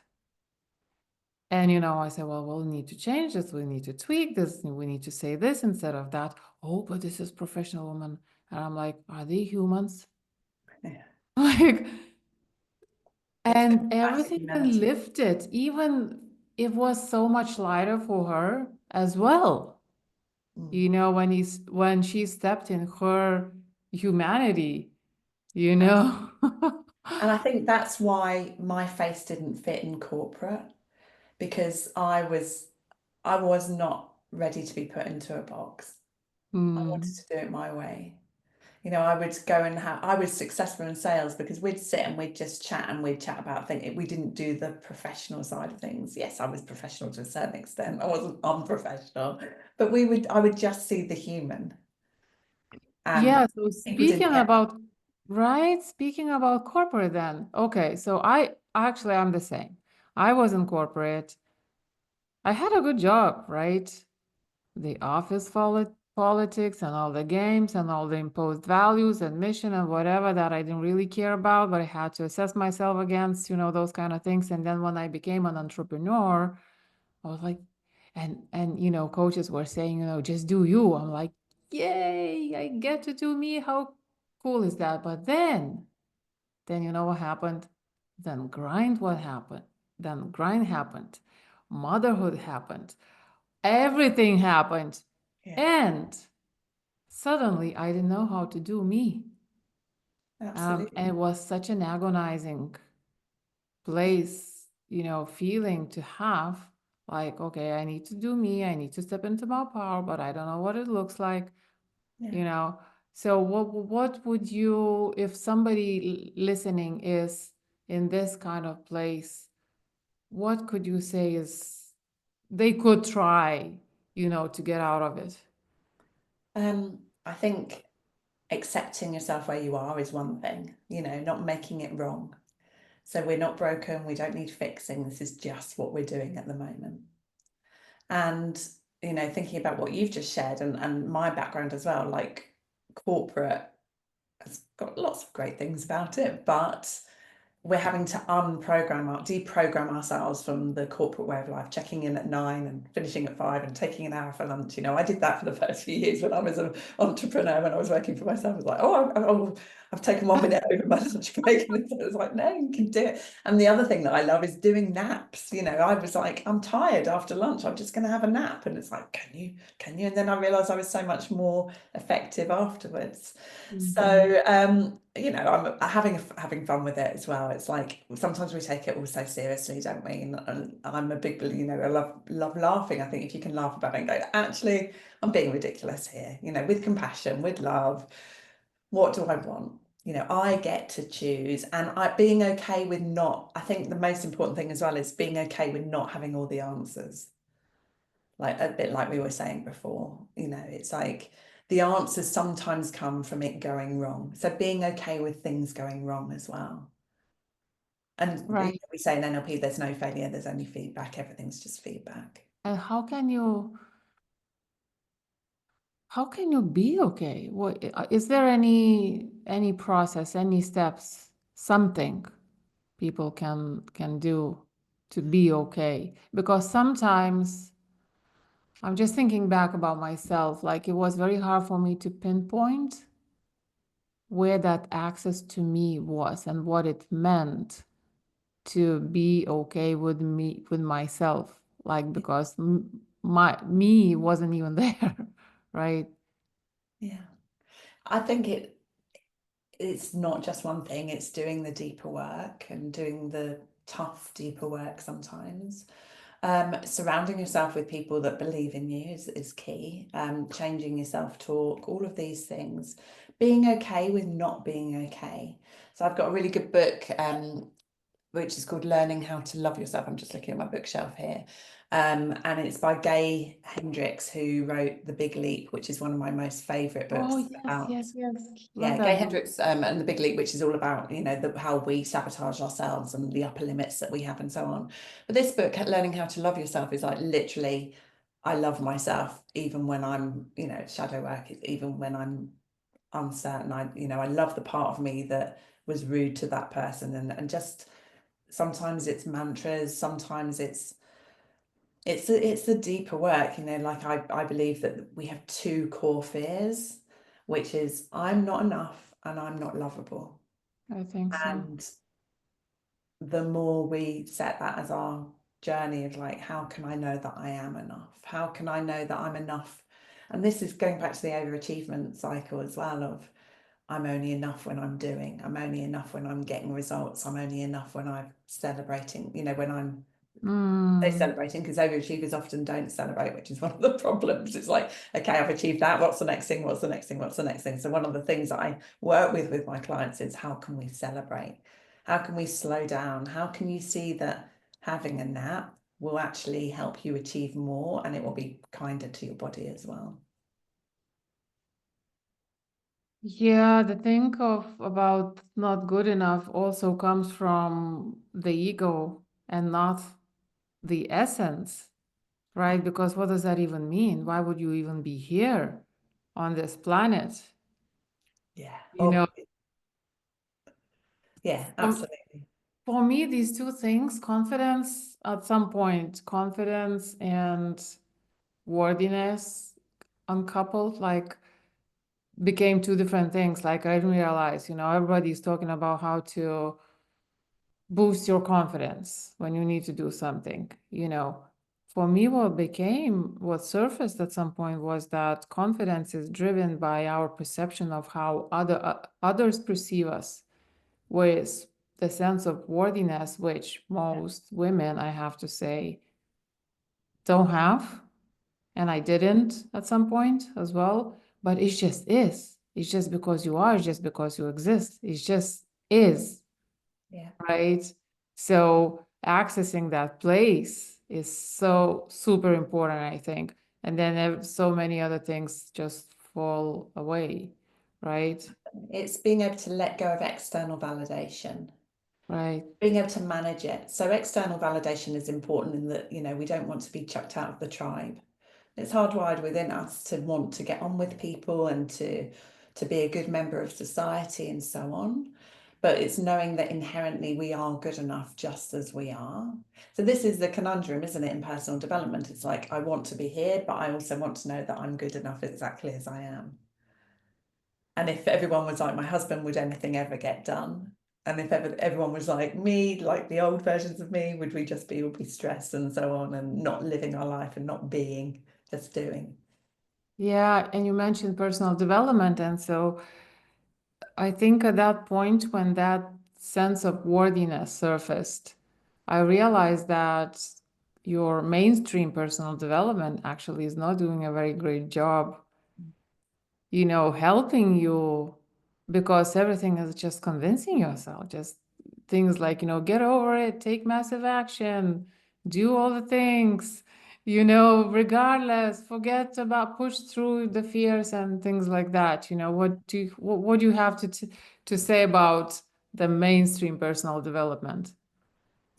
[SPEAKER 1] And, I said, well, we'll need to change this. We need to tweak this. We need to say this instead of that. Oh, but this is professional woman. And I'm like, are they humans?
[SPEAKER 2] Yeah.
[SPEAKER 1] Like,
[SPEAKER 2] It's going
[SPEAKER 1] and
[SPEAKER 2] back to
[SPEAKER 1] everything been
[SPEAKER 2] humanity.
[SPEAKER 1] lifted. Even it was so much lighter for her as well.
[SPEAKER 2] Mm.
[SPEAKER 1] When she stepped in her humanity, you
[SPEAKER 2] Abs-
[SPEAKER 1] know.
[SPEAKER 2] And I think that's why my face didn't fit in corporate, because I was not ready to be put into a box. I wanted
[SPEAKER 1] Mm.
[SPEAKER 2] to do it my way. I would go and I was successful in sales because we'd sit and we'd just chat and we'd chat about things. We didn't do the professional side of things. Yes, I was professional to a certain extent. I wasn't unprofessional, but I would just see the human, and
[SPEAKER 1] Yeah, so
[SPEAKER 2] people didn't get
[SPEAKER 1] speaking about corporate then. Okay, so I'm the same. I was in corporate. I had a good job, right? The office politics and all the games and all the imposed values and mission and whatever that I didn't really care about, but I had to assess myself against, those kind of things. And then when I became an entrepreneur, I was like, and coaches were saying, just do you. I'm like, yay, I get to do me. How cool is that? But then you know what happened? Then grind happened. Motherhood happened. Everything happened.
[SPEAKER 2] yeah,
[SPEAKER 1] And suddenly I didn't know how to do me. And it
[SPEAKER 2] absolutely,
[SPEAKER 1] was such an agonizing place, feeling to have, like, okay, I need to do me, I need to step into my power, but I don't know what it looks like,
[SPEAKER 2] yeah.
[SPEAKER 1] you know. So what would you, if somebody listening is in this kind of place, what could you say is they could try, to get out of it?
[SPEAKER 2] I think accepting yourself where you are is one thing. Not making it wrong. So we're not broken. We don't need fixing. This is just what we're doing at the moment. And thinking about what you've just shared, and my background as well, like corporate has got lots of great things about it, but we're having to deprogram ourselves from the corporate way of life, checking in at 9 and finishing at 5 and taking an hour for lunch. I did that for the first few years when I was an entrepreneur, when I was working for myself. I was like, I've taken 1 minute over my lunch break. And it was like, no, you can do it. And the other thing that I love is doing naps. I was like, I'm tired after lunch. I'm just going to have a nap. And it's like, can you? Can you? And then I realized I was so much more effective afterwards.
[SPEAKER 1] Mhm.
[SPEAKER 2] So, I'm having fun with it as well. It's like sometimes we take it all so seriously, don't we? And I'm a big believer, I love laughing. I think if you can laugh about it and go, actually, I'm being ridiculous here, with compassion, with love. What do I want? I get to choose, and being okay with not. I think the most important thing as well is being okay with not having all the answers, like a bit like we were saying before. It's like the answers sometimes come from it going wrong, so being okay with things going wrong as well. And
[SPEAKER 1] Right.
[SPEAKER 2] we say in NLP there's no failure, there's only feedback. Everything's just feedback.
[SPEAKER 1] And how can you be okay? Is there any process, any steps, something people can do to be okay? Because sometimes I'm just thinking back about myself, like it was very hard for me to pinpoint where that access to me was and what it meant to be okay with me, with myself, like because my me wasn't even there, right?
[SPEAKER 2] Yeah, I think it's not just one thing. It's doing the deeper work and doing the tough deeper work sometimes. Surrounding yourself with people that believe in you is key. Changing your self-talk, all of these things. Being okay with not being okay. So I've got a really good book, which is called Learning How to Love Yourself. I'm just looking at my bookshelf here. And it's by Gay Hendricks, who wrote The Big Leap, which is one of my most favorite
[SPEAKER 1] Oh,
[SPEAKER 2] books
[SPEAKER 1] yes,
[SPEAKER 2] about,
[SPEAKER 1] yes, yes. Love
[SPEAKER 2] yeah, Gay
[SPEAKER 1] that book.
[SPEAKER 2] Hendricks, and The Big Leap, which is all about, how we sabotage ourselves and the upper limits that we have and so on. But this book, Learning How to Love Yourself, is like literally, I love myself even when I'm, shadow work, even when I'm uncertain. I love the part of me that was rude to that person, and just sometimes it's mantras, sometimes it's the deeper work, like I believe that we have two core fears, which is I'm not enough and I'm not lovable.
[SPEAKER 1] I think so.
[SPEAKER 2] And the more we set that as our journey of like, how can I know that I am enough? How can I know that I'm enough? And this is going back to the overachievement cycle as well of I'm only enough when I'm doing, I'm only enough when I'm getting results, I'm only enough when I'm celebrating, when I'm
[SPEAKER 1] Mm.
[SPEAKER 2] celebrating, because overachievers often don't celebrate, which is one of the problems. It's like, okay, I've achieved that. What's the next thing? What's the next thing? What's the next thing? So one of the things that I work with my clients is how can we celebrate? How can we slow down? How can you see that having a nap will actually help you achieve more, and it will be kinder to your body as well?
[SPEAKER 1] Yeah, the thing of about not good enough also comes from the ego and not the essence, right? Because what does that even mean? Why would you even be here on this planet?
[SPEAKER 2] Yeah.
[SPEAKER 1] You know,
[SPEAKER 2] Oh, yeah,
[SPEAKER 1] um,
[SPEAKER 2] absolutely.
[SPEAKER 1] for me, these two things, confidence at some point, confidence and worthiness uncoupled, like became two different things. Like I didn't realize, everybody's talking about how to boost your confidence when you need to do something. For me, what surfaced at some point was that confidence is driven by our perception of how others perceive us, with the sense of worthiness, which most women, I have to say, don't have. And I didn't at some point as well. But it just is. It's just because you are, it's just because you exist. It just is,
[SPEAKER 2] Yeah.
[SPEAKER 1] right? So accessing that place is so super important, I think. And then so many other things just fall away, right?
[SPEAKER 2] It's being able to let go of external validation,
[SPEAKER 1] Right.
[SPEAKER 2] being able to manage it. So external validation is important in that, we don't want to be chucked out of the tribe. It's hardwired within us to want to get on with people and to be a good member of society and so on. But it's knowing that inherently we are good enough just as we are. So this is the conundrum, isn't it, in personal development? It's like, I want to be here, but I also want to know that I'm good enough exactly as I am. And if everyone was like my husband, would anything ever get done? And if everyone was like me, like the old versions of me, would we just all be stressed and so on and not living our life and not being, just doing?
[SPEAKER 1] Yeah. And you mentioned personal development. And so I think at that point, when that sense of worthiness surfaced, I realized that your mainstream personal development actually is not doing a very great job, helping you, because everything is just convincing yourself, just things like, get over it, take massive action, do all the things, regardless, forget about, push through the fears and things like that. What do you have to say about the mainstream personal development?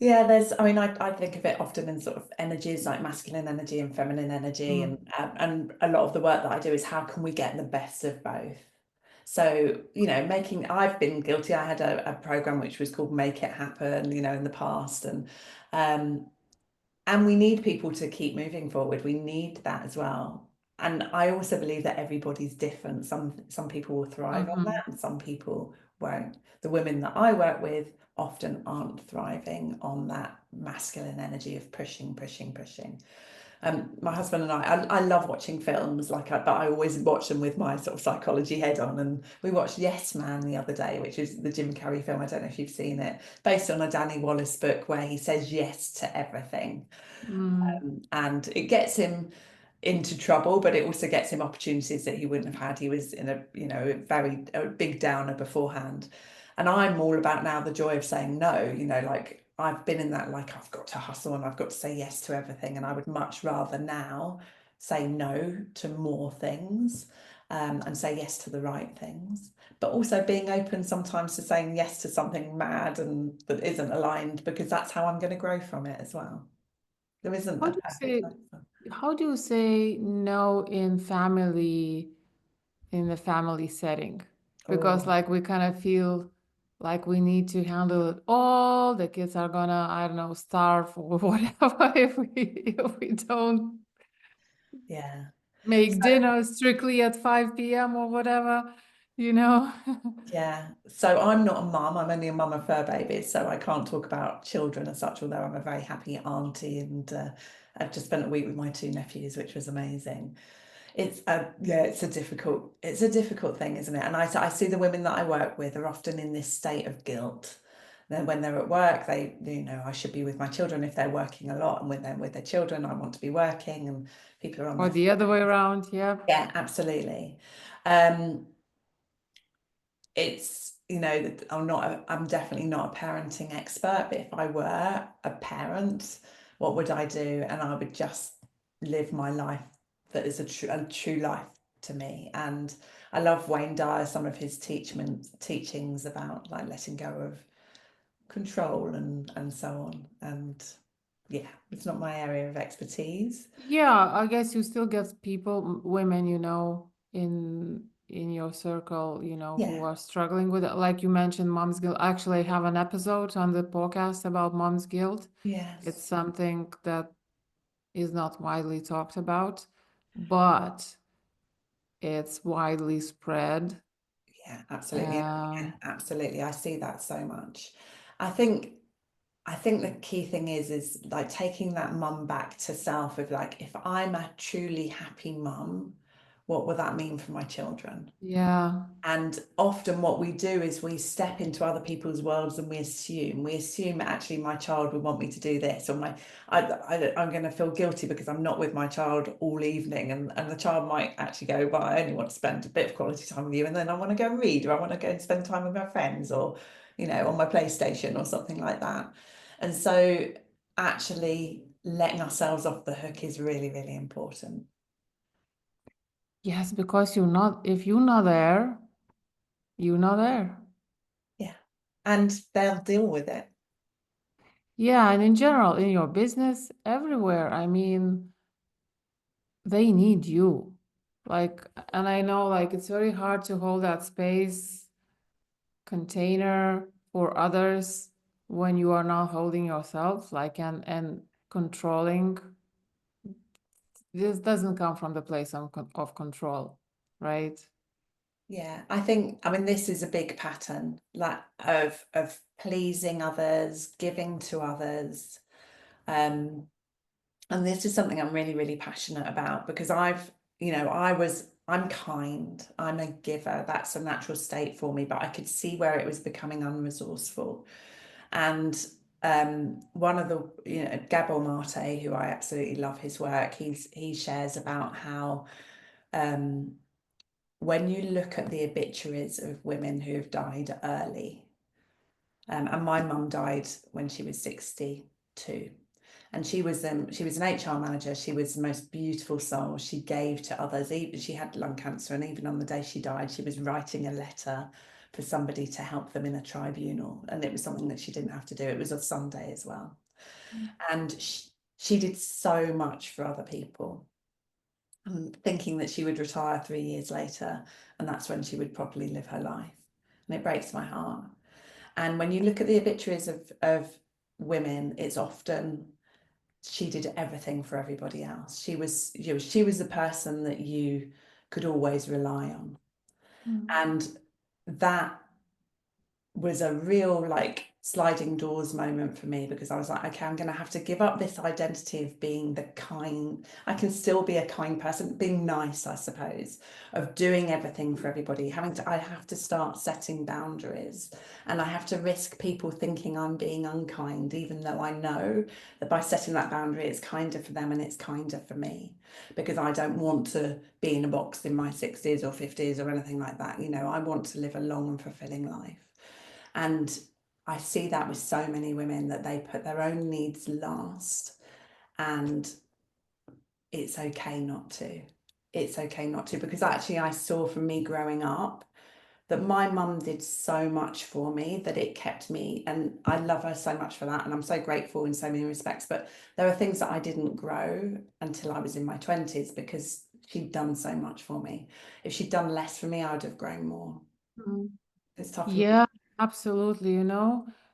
[SPEAKER 2] Yeah, I think of it often in sort of energies like masculine energy and feminine energy,
[SPEAKER 1] Mm.
[SPEAKER 2] and a lot of the work that I do is how can we get the best of both. So, I've been guilty. I had a program which was called Make It Happen, in the past, um, and we need people to keep moving forward. We need that as well. And I also believe that everybody's different. Some people will thrive on
[SPEAKER 1] Mhm.
[SPEAKER 2] that, and some people won't. The women that I work with often aren't thriving on that masculine energy of pushing, pushing, pushing. My husband and I love watching films, but I always watch them with my sort of psychology head on. And we watched Yes Man the other day, which is the Jim Carrey film. I don't know if you've seen it, based on a Danny Wallace book where he says yes to everything.
[SPEAKER 1] Mm.
[SPEAKER 2] And it gets him into trouble, but it also gets him opportunities that he wouldn't have had. He was in a big downer beforehand. And I'm all about now the joy of saying no, like I've been in that, like I've got to hustle and I've got to say yes to everything. And I would much rather now say no to more things, and say yes to the right things, but also being open sometimes to saying yes to something mad and that isn't aligned, because that's how I'm going to grow from it as well. There isn't
[SPEAKER 1] How
[SPEAKER 2] a
[SPEAKER 1] do you
[SPEAKER 2] perfect
[SPEAKER 1] say
[SPEAKER 2] answer.
[SPEAKER 1] how do you say no in the family setting? Because
[SPEAKER 2] Oh,
[SPEAKER 1] like we kind of feel like we need to handle it all. The kids are gonna, I don't know, starve or whatever if we don't
[SPEAKER 2] yeah.
[SPEAKER 1] make dinner strictly at 5 p.m. or whatever, you know?
[SPEAKER 2] Yeah. So I'm not a mum. I'm only a mum of fur babies, so I can't talk about children as such, although I'm a very happy auntie, and I've just spent a week with my two nephews, which was amazing. It's a difficult thing, isn't it? And I see the women that I work with are often in this state of guilt. Then when they're at work, I should be with my children if they're working a lot, and when they're with their children, I want to be working, and people are on
[SPEAKER 1] Or
[SPEAKER 2] their
[SPEAKER 1] the other
[SPEAKER 2] phone.
[SPEAKER 1] way around, yeah.
[SPEAKER 2] Yeah, absolutely. Um, it's, I'm definitely not a parenting expert, but if I were a parent, what would I do? And I would just live my life that is a true life to me. And I love Wayne Dyer, some of his teachings about like letting go of control and so on. And yeah, it's not my area of expertise.
[SPEAKER 1] Yeah, I guess you still get people, women, in your circle, who
[SPEAKER 2] Yeah.
[SPEAKER 1] are struggling with it. Like you mentioned, mom's guilt. Actually, I have an episode on the podcast about mom's guilt. It's
[SPEAKER 2] Yes.
[SPEAKER 1] something that is not widely talked about, but it's widely spread.
[SPEAKER 2] Yeah, absolutely. Yeah,
[SPEAKER 1] Um,
[SPEAKER 2] absolutely. I see that so much. I think I think the key thing is like taking that mum back to self of like, if I'm a truly happy mum, what will that mean for my children?
[SPEAKER 1] yeah,
[SPEAKER 2] And often what we do is we step into other people's worlds and we assume actually my child would want me to do this, or I'm going to feel guilty because I'm not with my child all evening, and the child might actually go, well, I only want to spend a bit of quality time with you, and then I want to go read, or I want to go and spend time with my friends, or on my PlayStation or something like that. And so actually letting ourselves off the hook is really, really important.
[SPEAKER 1] yes, because if you're not there, you're not there.
[SPEAKER 2] Yeah. And they'll deal with it.
[SPEAKER 1] Yeah, and in general, in your business, everywhere. I mean, they need you. Like, and I know like it's very hard to hold that space container for others when you are not holding yourself, like and controlling. This doesn't come from the place of control, right?
[SPEAKER 2] Yeah, I mean, this is a big pattern, like of pleasing others, giving to others. Um, and this is something I'm really, really passionate about, because I'm kind, I'm a giver. That's a natural state for me, but I could see where it was becoming unresourceful. And one of the, Gabor Mate, who I absolutely love his work, he shares about how when you look at the obituaries of women who have died early, and my mum died when she was 62, and she was an HR manager. She was the most beautiful soul. She gave to others. Even she had lung cancer, and even on the day she died, she was writing a letter for somebody to help them in a tribunal, and it was something that she didn't have to do. It was a Sunday as well, and she did so much for other people, thinking that she would retire 3 years later, and that's when she would properly live her life. And it breaks my heart. And when you look at the obituaries of women, it's often she did everything for everybody else. She was the person that you could always rely on.
[SPEAKER 1] Mm.
[SPEAKER 2] And that was a real like sliding doors moment for me, because I was like, okay, I'm going to have to give up this identity of being the kind. I can still be a kind person, being nice, I suppose, of doing everything for everybody. I have to start setting boundaries, and I have to risk people thinking I'm being unkind, even though I know that by setting that boundary, it's kinder for them and it's kinder for me, because I don't want to be in a box in my 60s or 50s or anything like that. You know, I want to live a long and fulfilling life. And I see that with so many women, that they put their own needs last, and it's okay not to. It's okay not to, because actually I saw from me growing up that my mum did so much for me that it kept me, and I love her so much for that, and I'm so grateful in so many respects. But there are things that I didn't grow until I was in my 20s, because she'd done so much for me. If she'd done less for me, I would have grown more.
[SPEAKER 1] Mm.
[SPEAKER 2] It's tough.
[SPEAKER 1] Yeah, absolutely,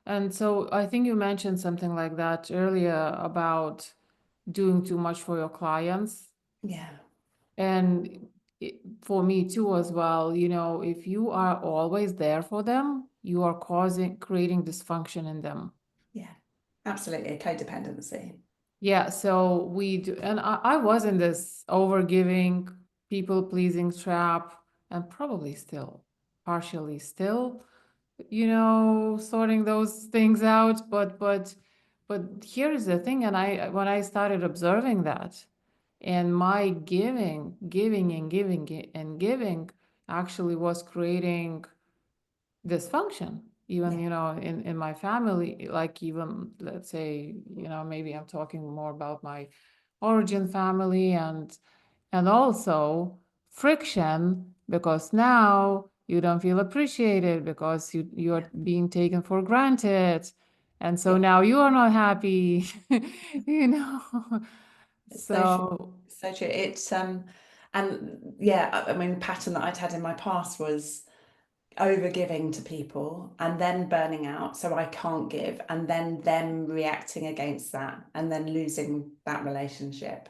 [SPEAKER 1] And so I think you mentioned something like that earlier about doing too much for your clients.
[SPEAKER 2] Yeah,
[SPEAKER 1] And for me too, as well, if you are always there for them, you are creating dysfunction in them.
[SPEAKER 2] yeah, absolutely. A codependency.
[SPEAKER 1] Yeah, so we do, and I was in this overgiving, people pleasing trap, and probably still, partially still, sorting those things out. But here's the thing, and when I started observing that, and my giving and giving and giving actually was creating dysfunction, even,
[SPEAKER 2] Yeah,
[SPEAKER 1] in my family, like even, let's say, maybe I'm talking more about my origin family, and also friction, because now you don't feel appreciated because you're
[SPEAKER 2] yeah,
[SPEAKER 1] being taken for granted, and so
[SPEAKER 2] yeah.
[SPEAKER 1] now you are not happy, you know.
[SPEAKER 2] It's so true.
[SPEAKER 1] So
[SPEAKER 2] It's so true. It's and yeah, I mean, the pattern that I'd had in my past was over giving to people and then burning out, so I can't give, and then them reacting against that, and then losing that relationship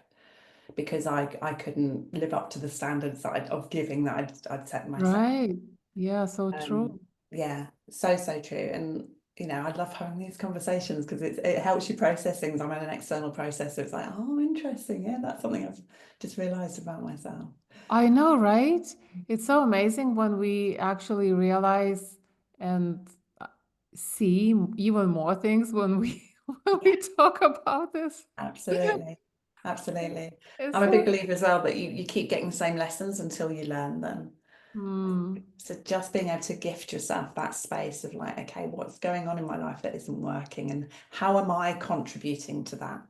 [SPEAKER 2] because I couldn't live up to the standards of giving that I'd set myself.
[SPEAKER 1] right, yeah, so true.
[SPEAKER 2] Um, yeah, so so true. And I love having these conversations because it helps you process things. I'm an external processor. It's like, oh, interesting. Yeah, that's something I've just realized about myself.
[SPEAKER 1] I know, right? It's so amazing when we actually realize and uh, see even more things when we when
[SPEAKER 2] Yeah,
[SPEAKER 1] we talk about this.
[SPEAKER 2] absolutely. Absolutely.
[SPEAKER 1] It's
[SPEAKER 2] I'm a big
[SPEAKER 1] so,
[SPEAKER 2] believer as well that you keep getting the same lessons until you learn them.
[SPEAKER 1] hmm,
[SPEAKER 2] So just being able to gift yourself that space of like, okay, what's going on in my life that isn't working, and how am I contributing to that?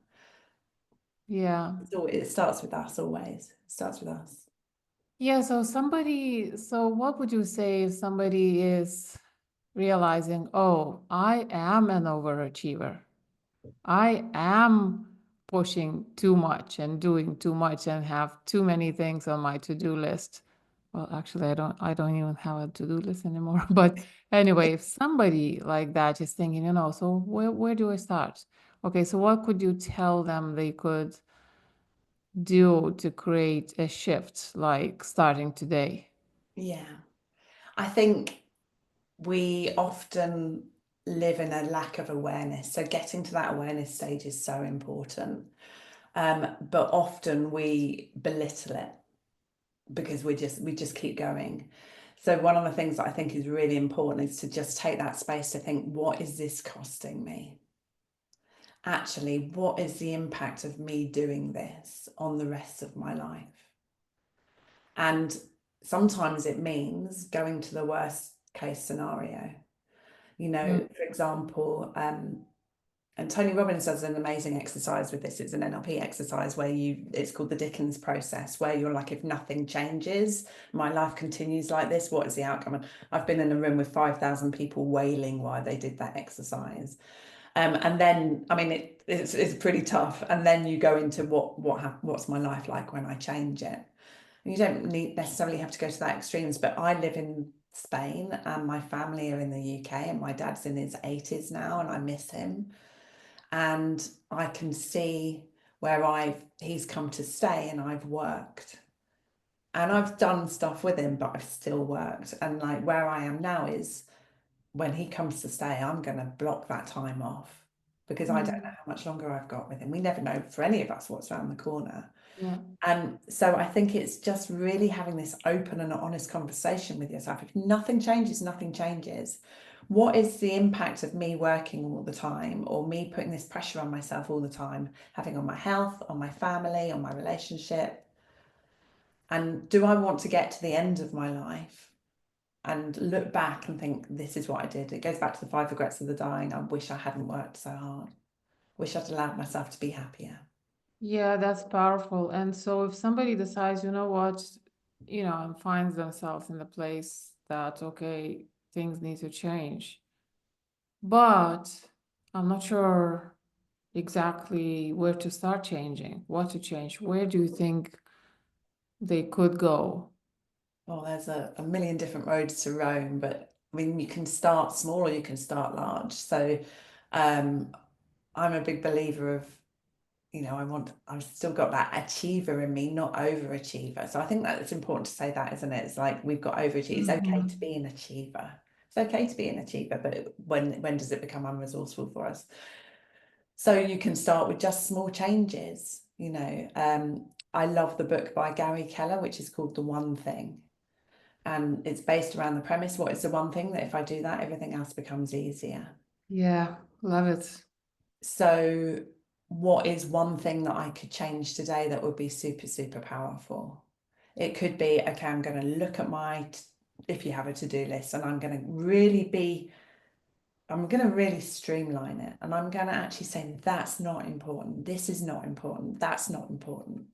[SPEAKER 1] yeah.
[SPEAKER 2] It starts with us always. It starts with us.
[SPEAKER 1] Yeah, so what would you say if somebody is realizing, oh, I am an overachiever. I am pushing too much and doing too much and have too many things on my to-do list. Well, actually, I don't even have a to-do list anymore. But anyway, if somebody like that is thinking, so where do I start? Okay, so what could you tell them they could do to create a shift, like starting today?
[SPEAKER 2] Yeah. I think we often live in a lack of awareness. So getting to that awareness stage is so important. But often we belittle it because we just keep going. So one of the things that I think is really important is to just take that space to think, what is this costing me? Actually, what is the impact of me doing this on the rest of my life? And sometimes it means going to the worst case scenario.
[SPEAKER 1] Mm,
[SPEAKER 2] For example, and Tony Robbins does an amazing exercise with this. It's an NLP exercise where it's called the Dickens process, where you're like, if nothing changes, my life continues like this, what is the outcome? And I've been in a room with 5,000 people wailing while they did that exercise. And then, I mean, it's pretty tough. And then you go into what's my life like when I change it. And you don't necessarily have to go to that extremes, but I live in Spain and my family are in the UK, and my dad's in his 80s now, and I miss him. And I can see where he's come to stay, and I've worked. And I've done stuff with him, but I've still worked. And like where I am now is when he comes to stay, I'm going to block that time off because I don't know
[SPEAKER 1] Mm.
[SPEAKER 2] how much longer I've got with him. We never know for any of us what's around the corner.
[SPEAKER 1] Yeah.
[SPEAKER 2] And so I think it's just really having this open and honest conversation with yourself. If nothing changes, nothing changes. What is the impact of me working all the time, or me putting this pressure on myself all the time, having on my health, on my family, on my relationship? And do I want to get to the end of my life and look back and think, this is what I did? It goes back to the 5 regrets of the dying. I wish I hadn't worked so hard. Wish I'd allowed myself to be happier.
[SPEAKER 1] Yeah, that's powerful. And so if somebody decides, you know what, and finds themselves in the place that, okay, things need to change, but I'm not sure exactly where to start changing, what to change, where do you think they could go?
[SPEAKER 2] Well, there's a million different roads to Rome, but I mean, you can start small or you can start large. So um, I'm a big believer of, I've still got that achiever in me, not overachiever. So I think that it's important to say that, isn't it? It's like we've got overachieve. It's okay to
[SPEAKER 1] Mhm.
[SPEAKER 2] be an achiever. It's okay to be an achiever, but when does it become unresourceful for us? So you can start with just small changes. I love the book by Gary Keller, which is called The One Thing. And it's based around the premise, what is the one thing that if I do that, everything else becomes easier?
[SPEAKER 1] Yeah, love it.
[SPEAKER 2] So what is one thing that I could change today that would be super, super powerful? It could be, okay, I'm going to look at if you have a to-do list, and I'm going to really streamline it. And I'm going to actually say, that's not important. This is not important. That's not important.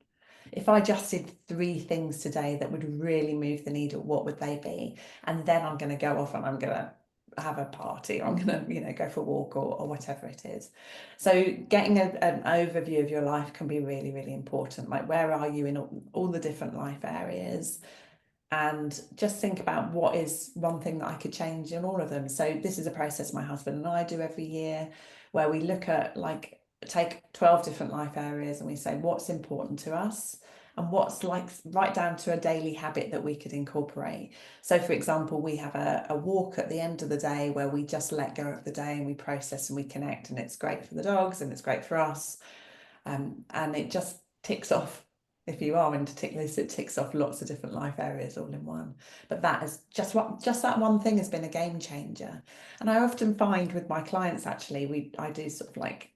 [SPEAKER 2] If I just did 3 things today that would really move the needle, what would they be? And then I'm going to go off and I'm going to have a party, or I'm going to, go for a walk, or whatever it is. So getting an overview of your life can be really, really important. Like, where are you in all the different life areas? And just think about what is one thing that I could change in all of them. So this is a process my husband and I do every year, where we look at, like, take 12 different life areas and we say what's important to us and what's, like, right down to a daily habit that we could incorporate. So for example, we have a walk at the end of the day where we just let go of the day and we process and we connect, and it's great for the dogs and it's great for us. And it just ticks off, if you are into tick lists, it ticks off lots of different life areas all in one. But that is just that one thing has been a game changer. And I often find with my clients, actually, I do sort of like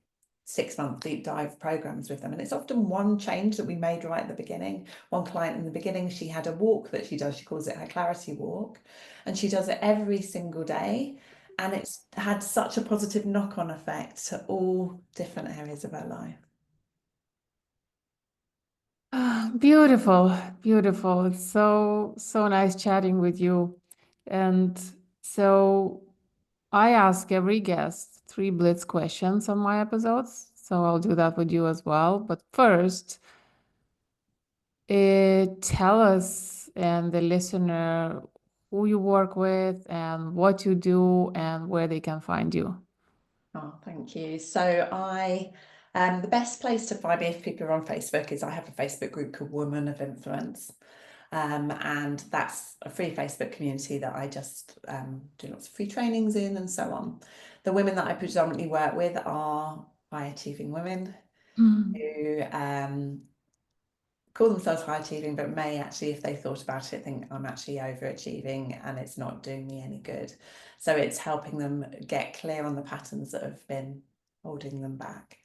[SPEAKER 2] 6-month deep dive programs with them, and it's often one change that we made right at the beginning. One client in the beginning, she had a walk that she does, she calls it her clarity walk, and she does it every single day. And it's had such a positive knock-on effect to all different areas of her life.
[SPEAKER 1] Beautiful, beautiful. It's so nice chatting with you. And so I ask every guest 3 blitz questions on my episodes. So I'll do that with you as well. But first, tell us and the listener who you work with and what you do and where they can find you.
[SPEAKER 2] Oh, thank you. So the best place to find me if people are on Facebook is I have a Facebook group called Women of Influence. And that's a free Facebook community that I just do lots of free trainings in and so on. The women that I predominantly work with are high achieving women who call themselves high achieving, but may actually, if they thought about it, think I'm actually overachieving and it's not doing me any good. So it's helping them get clear on the patterns that have been holding them back.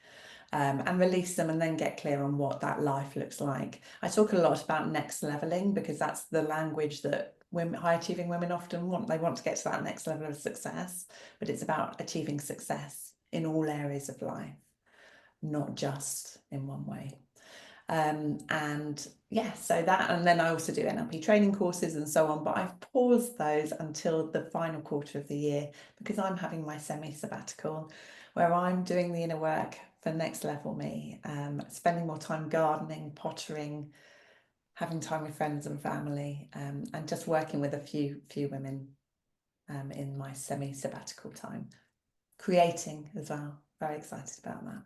[SPEAKER 2] And release them, and then get clear on what that life looks like. I talk a lot about next leveling because that's the language that high achieving women often want. They want to get to that next level of success, but it's about achieving success in all areas of life, not just in one way. And yeah, so that, and then I also do NLP training courses and so on, but I've paused those until the final quarter of the year because I'm having my semi-sabbatical where I'm doing the inner work for next level me, spending more time gardening, pottering, having time with friends and family, and just working with a few women in my semi-sabbatical time, creating as well. Very excited about that.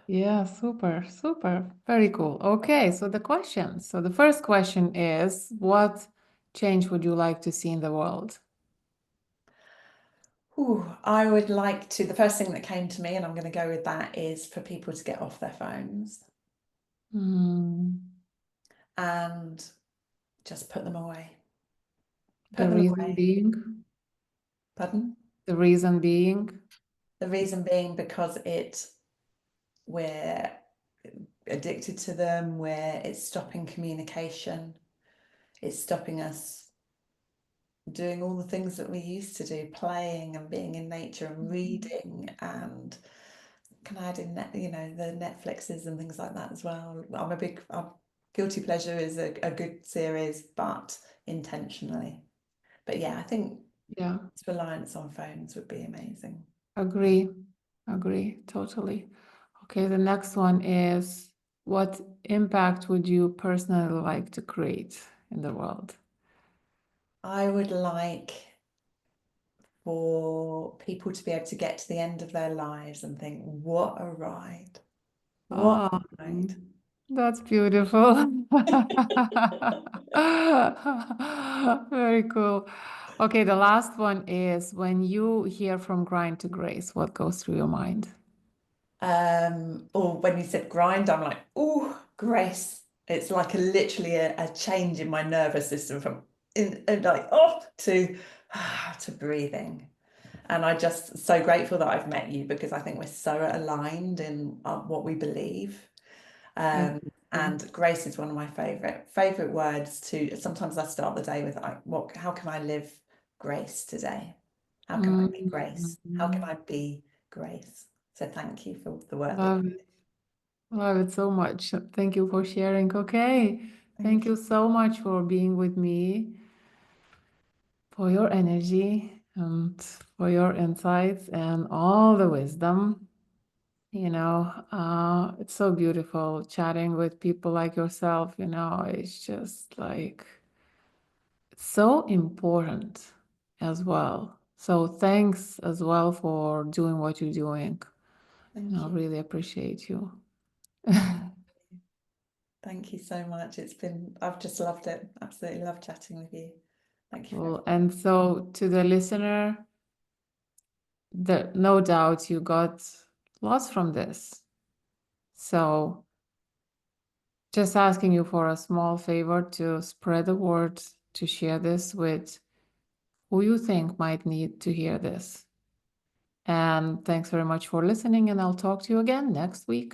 [SPEAKER 1] Yeah, super, super. Very cool. Okay, so the questions. So the first question is, what change would you like to see in the world?
[SPEAKER 2] I would like to, the first thing that came to me, and I'm going to go with that, is for people to get off their phones and just put them away.
[SPEAKER 1] The
[SPEAKER 2] Put them
[SPEAKER 1] reason
[SPEAKER 2] away.
[SPEAKER 1] being,
[SPEAKER 2] Pardon?
[SPEAKER 1] the reason being,
[SPEAKER 2] The reason being because we're addicted to them, where it's stopping communication, it's stopping us doing all the things that we used to do, playing and being in nature and reading, and can I add in the Netflixes and things like that as well. Guilty Pleasure is a good series, but intentionally. But yeah, I think
[SPEAKER 1] yeah,
[SPEAKER 2] reliance on phones would be amazing.
[SPEAKER 1] agree, totally. Okay, the next one is, what impact would you personally like to create in the world?
[SPEAKER 2] I would like for people to be able to get to the end of their lives and think, what a ride. What
[SPEAKER 1] Oh,
[SPEAKER 2] a ride.
[SPEAKER 1] that's beautiful. Very cool. Okay, the last one is, when you hear from grind to grace, what goes through your mind?
[SPEAKER 2] Or when you said grind, I'm like, oh, grace. It's like literally a change in my nervous system from like off to breathing. And I'm just so grateful that I've met you, because I think we're so aligned in what we believe.
[SPEAKER 1] Thank you.
[SPEAKER 2] And grace is one of my favorite words to. Sometimes I start the day with, how can I live grace today? How can I be grace? How can I be grace? So thank you for the work that
[SPEAKER 1] Love it. Love it so much. Thank you for sharing. Okay. Thank
[SPEAKER 2] thank you.
[SPEAKER 1] you so much for being with me, for your energy and for your insights and all the wisdom. It's so beautiful chatting with people like yourself. It's just like, it's so important as well. So thanks as well for doing what you're doing.
[SPEAKER 2] Thank
[SPEAKER 1] I
[SPEAKER 2] you.
[SPEAKER 1] really appreciate you.
[SPEAKER 2] Thank you so much. I've just loved it. Absolutely loved chatting with you. Thank you for
[SPEAKER 1] Cool. And so to the listener, no doubt you got lots from this. So just asking you for a small favor to spread the word, to share this with who you think might need to hear this. And thanks very much for listening, and I'll talk to you again next week.